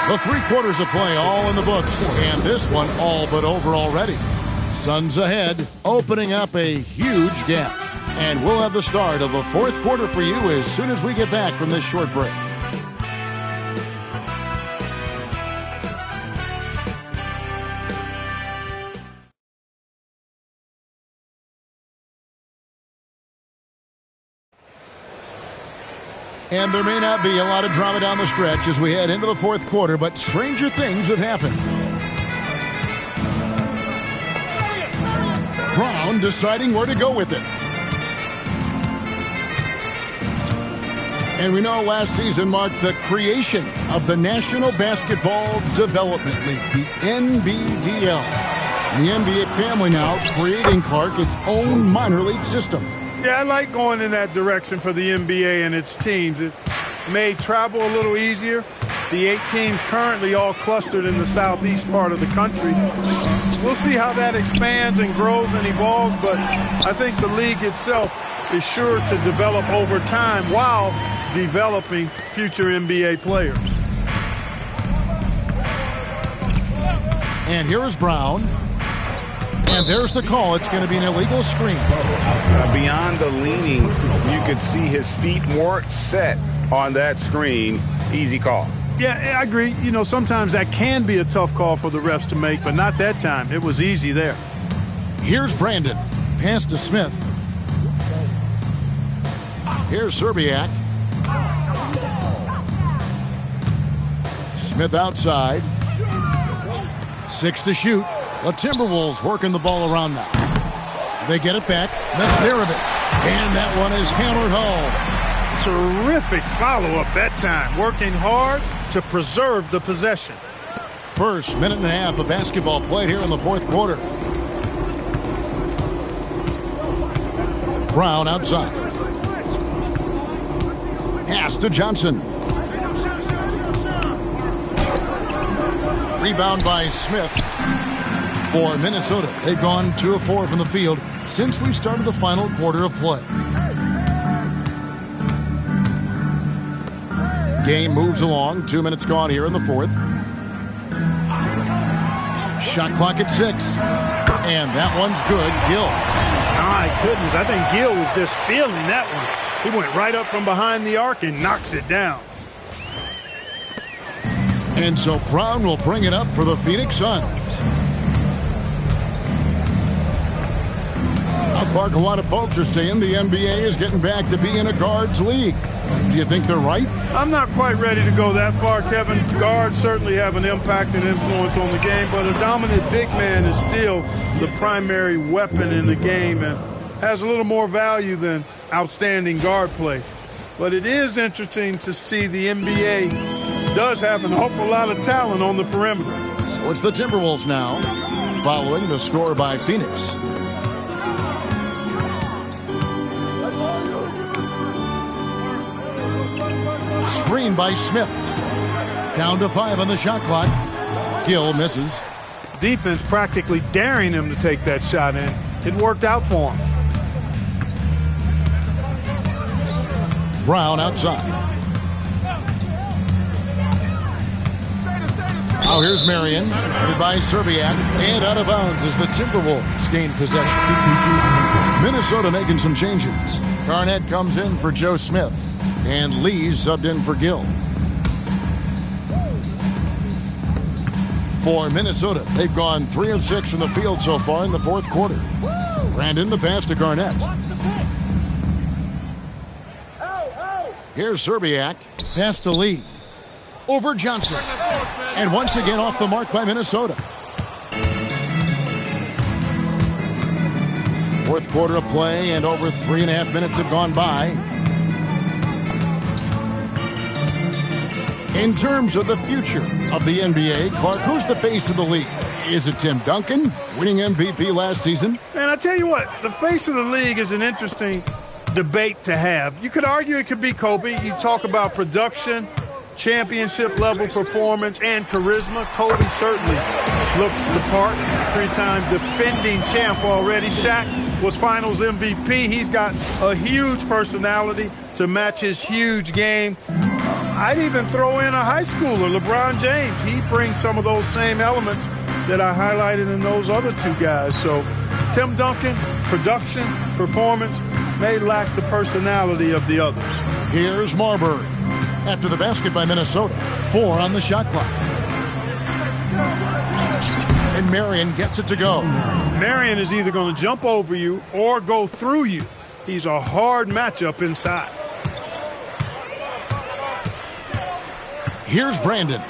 S1: The 3 quarters of play all in the books, and this one all but over already. Suns ahead, opening up a huge gap. And we'll have the start of the 4th quarter for you as soon as we get back from this short break. And there may not be a lot of drama down the stretch as we head into the 4th quarter, but stranger things have happened. Brown deciding where to go with it. And we know last season marked the creation of the National Basketball Development League, the NBDL. The NBA family now creating, Clark, its own minor league system.
S4: Yeah, I like going in that direction for the NBA and its teams. It made travel a little easier. The 8 teams currently all clustered in the southeast part of the country. We'll see how that expands and grows and evolves, but I think the league itself is sure to develop over time while developing future NBA players.
S1: And here is Brown. And there's the call. It's going to be an illegal screen.
S2: Beyond the leaning, you could see his feet weren't set on that screen. Easy call.
S4: Yeah, I agree. You know, sometimes that can be a tough call for the refs to make, but not that time. It was easy there.
S1: Here's Brandon. Pass to Smith. Here's Serbiak. Smith outside. 6 to shoot. The Timberwolves working the ball around now. They get it back. Mesnerovic. And that one is hammered home.
S4: Terrific follow-up that time. Working hard to preserve the possession.
S1: First minute and a half of basketball played here in the 4th quarter. Brown outside. Pass to Johnson. Rebound by Smith for Minnesota. They've gone 2 of 4 from the field since we started the final quarter of play. Game moves along. 2 minutes gone here in the fourth. Shot clock at 6. And that one's good. Gill.
S4: My goodness, I think Gill was just feeling that one. He went right up from behind the arc and knocks it down.
S1: And so Brown will bring it up for the Phoenix Suns. Clark, a lot of folks are saying the NBA is getting back to being a guards league. Do you think they're right?
S4: I'm not quite ready to go that far, Kevin. Guards certainly have an impact and influence on the game, but a dominant big man is still the primary weapon in the game and has a little more value than outstanding guard play. But it is interesting to see the NBA does have an awful lot of talent on the perimeter.
S1: So it's the Timberwolves now, following the score by Phoenix. Screen by Smith. Down to 5 on the shot clock. Gill misses.
S4: Defense practically daring him to take that shot in. It worked out for him.
S1: Brown outside. Now here's Marion. Headed by Serbiak. And out of bounds as the Timberwolves gain possession. Minnesota making some changes. Garnett comes in for Joe Smith. And Lee's subbed in for Gill. For Minnesota, they've gone 3 of 6 from the field so far in the fourth quarter. Brandon, the pass to Garnett. Here's Serbiak. Pass to Lee. Over Johnson. And once again off the mark by Minnesota. Fourth quarter of play and over 3.5 minutes have gone by. In terms of the future of the NBA, Clark, who's the face of the league? Is it Tim Duncan, winning MVP last season?
S4: And I tell you what, the face of the league is an interesting debate to have. You could argue it could be Kobe. You talk about production, championship-level performance, and charisma. Kobe certainly looks the part. 3-time defending champ already. Shaq was Finals MVP. He's got a huge personality to match his huge game. I'd even throw in a high schooler, LeBron James. He brings some of those same elements that I highlighted in those other two guys. So Tim Duncan, production, performance, may lack the personality of the others.
S1: Here's Marbury. After the basket by Minnesota, 4 on the shot clock. And Marion gets it to go.
S4: Marion is either going to jump over you or go through you. He's a hard matchup inside.
S1: Here's Brandon.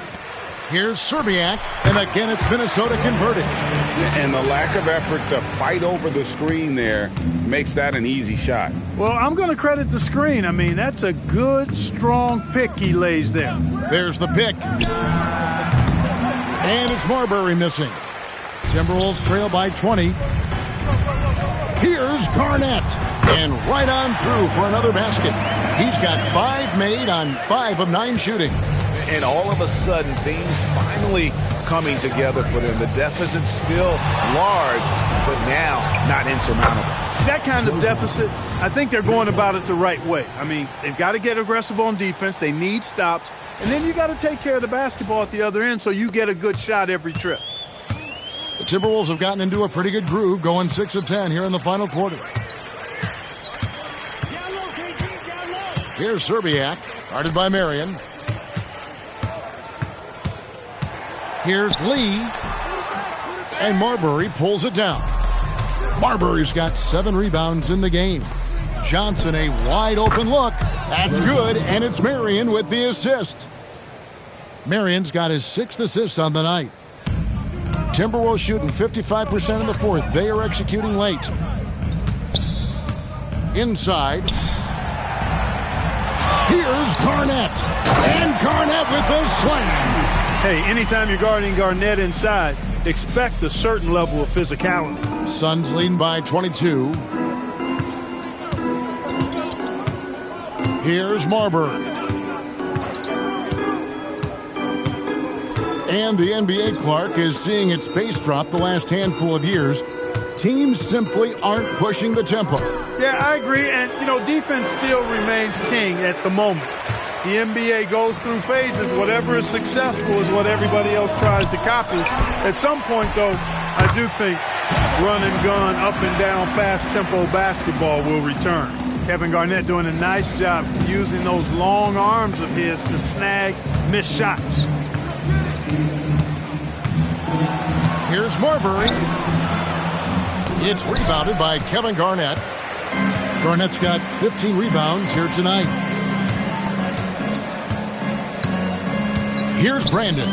S1: Here's Serbiak. And again, it's Minnesota converted.
S2: And the lack of effort to fight over the screen there makes that an easy shot.
S4: Well, I'm going to credit the screen. I mean, that's a good, strong pick he lays there.
S1: There's the pick. And it's Marbury missing. Timberwolves trail by 20. Here's Garnett. And right on through for another basket. He's got 5 made on 5 of 9 shooting.
S3: And all of a sudden, things finally coming together for them. The deficit's still large, but now not insurmountable.
S4: That kind of deficit, I think they're going about it the right way. I mean, they've got to get aggressive on defense. They need stops. And then you got to take care of the basketball at the other end so you get a good shot every trip.
S1: The Timberwolves have gotten into a pretty good groove, going 6 of 10 here in the final quarter. Here's Serbiak, guarded by Marion. Here's Lee. And Marbury pulls it down. Marbury's got 7 rebounds in the game. Johnson, a wide open look. That's good, and it's Marion with the assist. Marion's got his 6th assist on the night. Timberwolves shooting 55% in the fourth. They are executing late. Inside. Here's Garnett. And Garnett with the slam.
S4: Hey, anytime you're guarding Garnett inside, expect a certain level of physicality.
S1: Suns leading by 22. Here's Marbury. And the NBA, Clark, is seeing its pace drop the last handful of years. Teams simply aren't pushing the tempo.
S4: Yeah, I agree. And, defense still remains king at the moment. The NBA goes through phases. Whatever is successful is what everybody else tries to copy. At some point, though, I do think run and gun, up and down, fast tempo basketball will return. Kevin Garnett doing a nice job using those long arms of his to snag missed shots.
S1: Here's Marbury. It's rebounded by Kevin Garnett. Garnett's got 15 rebounds here tonight. Here's Brandon.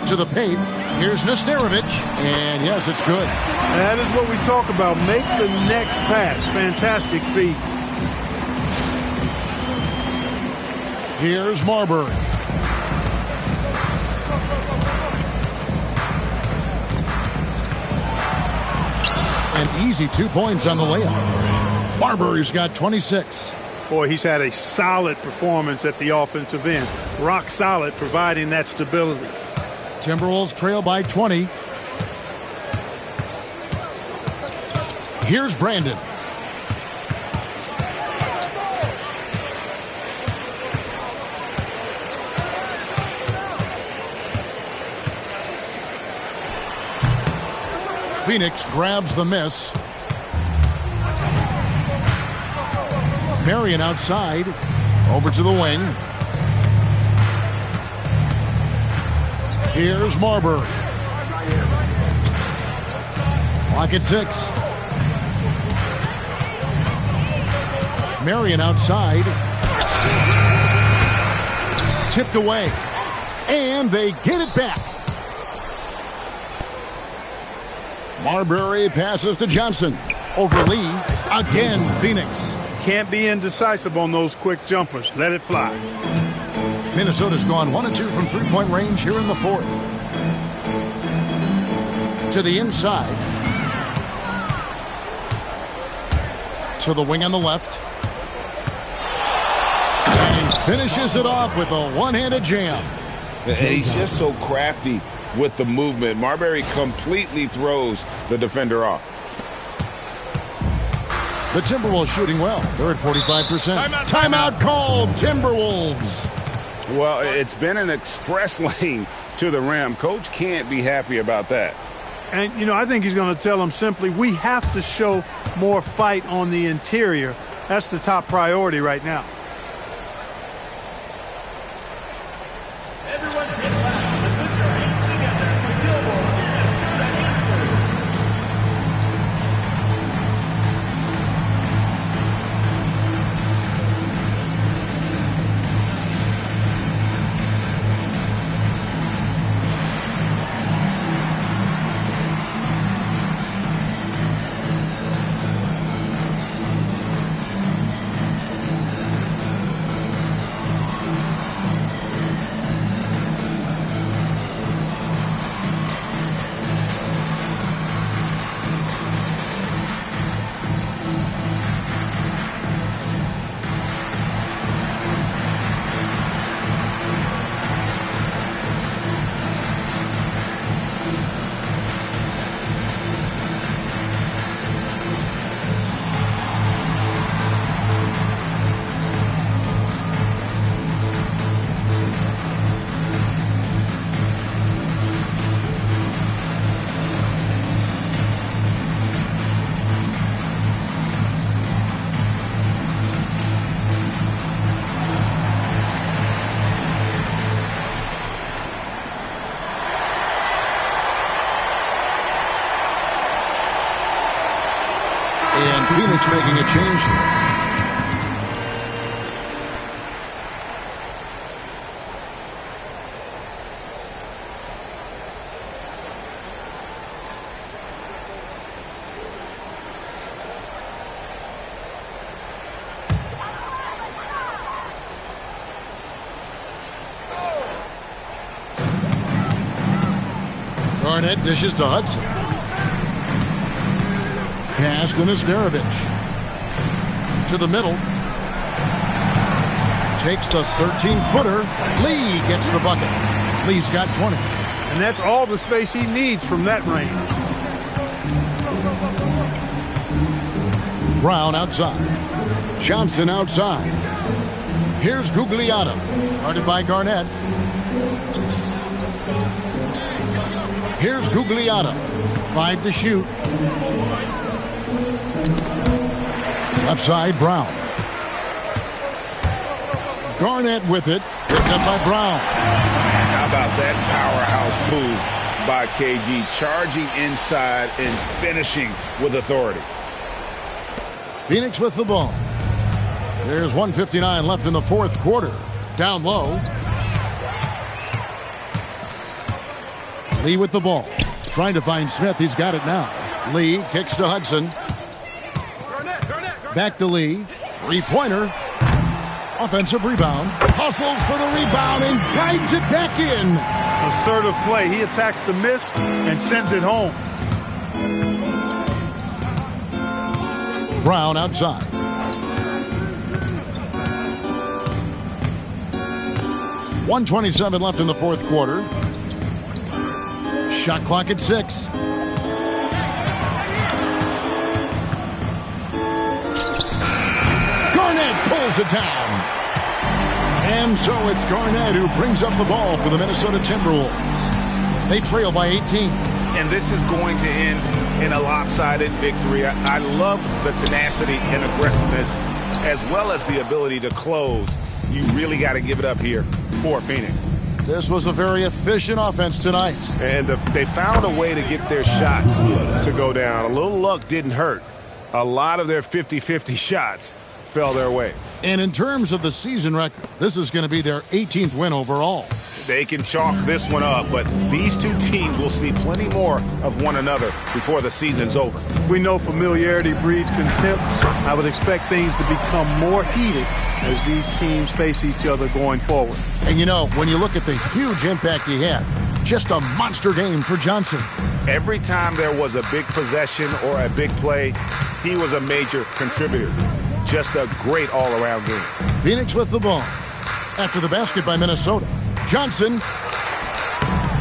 S1: To the paint. Here's Nesterovic. And yes, it's good.
S4: That is what we talk about. Make the next pass. Fantastic feed.
S1: Here's Marbury. An easy 2 points on the layup. Marbury's got 26.
S4: Boy, he's had a solid performance at the offensive end. Rock solid, providing that stability.
S1: Timberwolves trail by 20. Here's Brandon. Phoenix grabs the miss. Marion outside. Over to the wing. Here's Marbury. Clock at 6. Marion outside. Tipped away. And they get it back. Marbury passes to Johnson. Over Lee. Again, Phoenix.
S4: Can't be indecisive on those quick jumpers. Let it fly.
S1: Minnesota's gone 1 of 2 from three-point range here in the fourth. To the inside. To the wing on the left. And he finishes it off with a one-handed jam.
S2: And he's just so crafty with the movement. Marbury completely throws the defender off.
S1: The Timberwolves shooting well. They're at 45%. Timeout called. Timberwolves.
S2: Well, it's been an express lane to the rim. Coach can't be happy about that.
S4: And, I think he's going to tell them simply, we have to show more fight on the interior. That's the top priority right now.
S5: Everyone get loud and put your hands together for Gilmore, Minnesota answers.
S1: And Phoenix making a change here. Garnett dishes to Hudson. Pass to Nesterovic. To the middle. takes the 13-footer. Lee gets the bucket. Lee's got 20.
S4: And that's all the space he needs from that range.
S1: Brown outside. Johnson outside. Here's Gugliotta. Guarded by Garnett. Here's Gugliotta. 5 to shoot. Left side, Brown. Garnett with it. Picked up by Brown.
S2: How about that powerhouse move by KG, charging inside and finishing with authority.
S1: Phoenix with the ball. There's 1:59 left in the fourth quarter. Down low. Lee with the ball. Trying to find Smith. He's got it now. Lee kicks to Hudson. Back to Lee. Three-pointer. Offensive rebound. Hustles for the rebound and guides it back in.
S4: Assertive play. He attacks the miss and sends it home.
S1: Brown outside. .127 left in the fourth quarter. Shot clock at 6. Garnett pulls it down. And so it's Garnett who brings up the ball for the Minnesota Timberwolves. They trail by 18.
S2: And this is going to end in a lopsided victory. I love the tenacity and aggressiveness as well as the ability to close. You really got to give it up here for Phoenix.
S1: This was a very efficient offense tonight.
S3: And they found a way to get their shots to go down. A little luck didn't hurt. A lot of their 50-50 shots fell their way.
S1: And in terms of the season record, this is going to be their 18th win overall.
S2: They can chalk this one up, but these two teams will see plenty more of one another before the season's over.
S4: We know familiarity breeds contempt. I would expect things to become more heated as these teams face each other going forward.
S1: And you know, when you look at the huge impact he had, just a monster game for Johnson.
S2: Every time there was a big possession or a big play, he was a major contributor. Just a great all-around game.
S1: Phoenix with the ball. After the basket by Minnesota, Johnson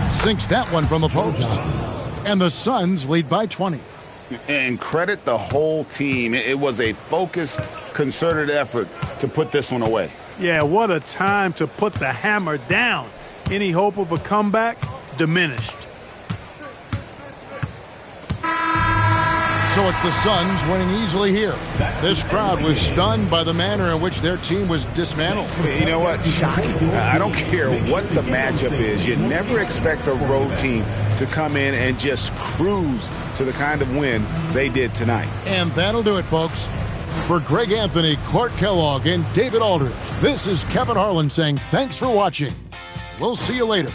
S1: sinks that one from the post. And the Suns lead by 20.
S2: And credit the whole team. It was a focused, concerted effort to put this one away.
S4: Yeah, what a time to put the hammer down. Any hope of a comeback? Diminished.
S1: So it's the Suns winning easily here. This crowd was stunned by the manner in which their team was dismantled.
S2: You know what? Shocking. I don't care what the matchup is. You never expect a road team to come in and just cruise to the kind of win they did tonight.
S1: And that'll do it, folks. For Greg Anthony, Clark Kellogg, and David Aldridge, this is Kevin Harlan saying thanks for watching. We'll see you later.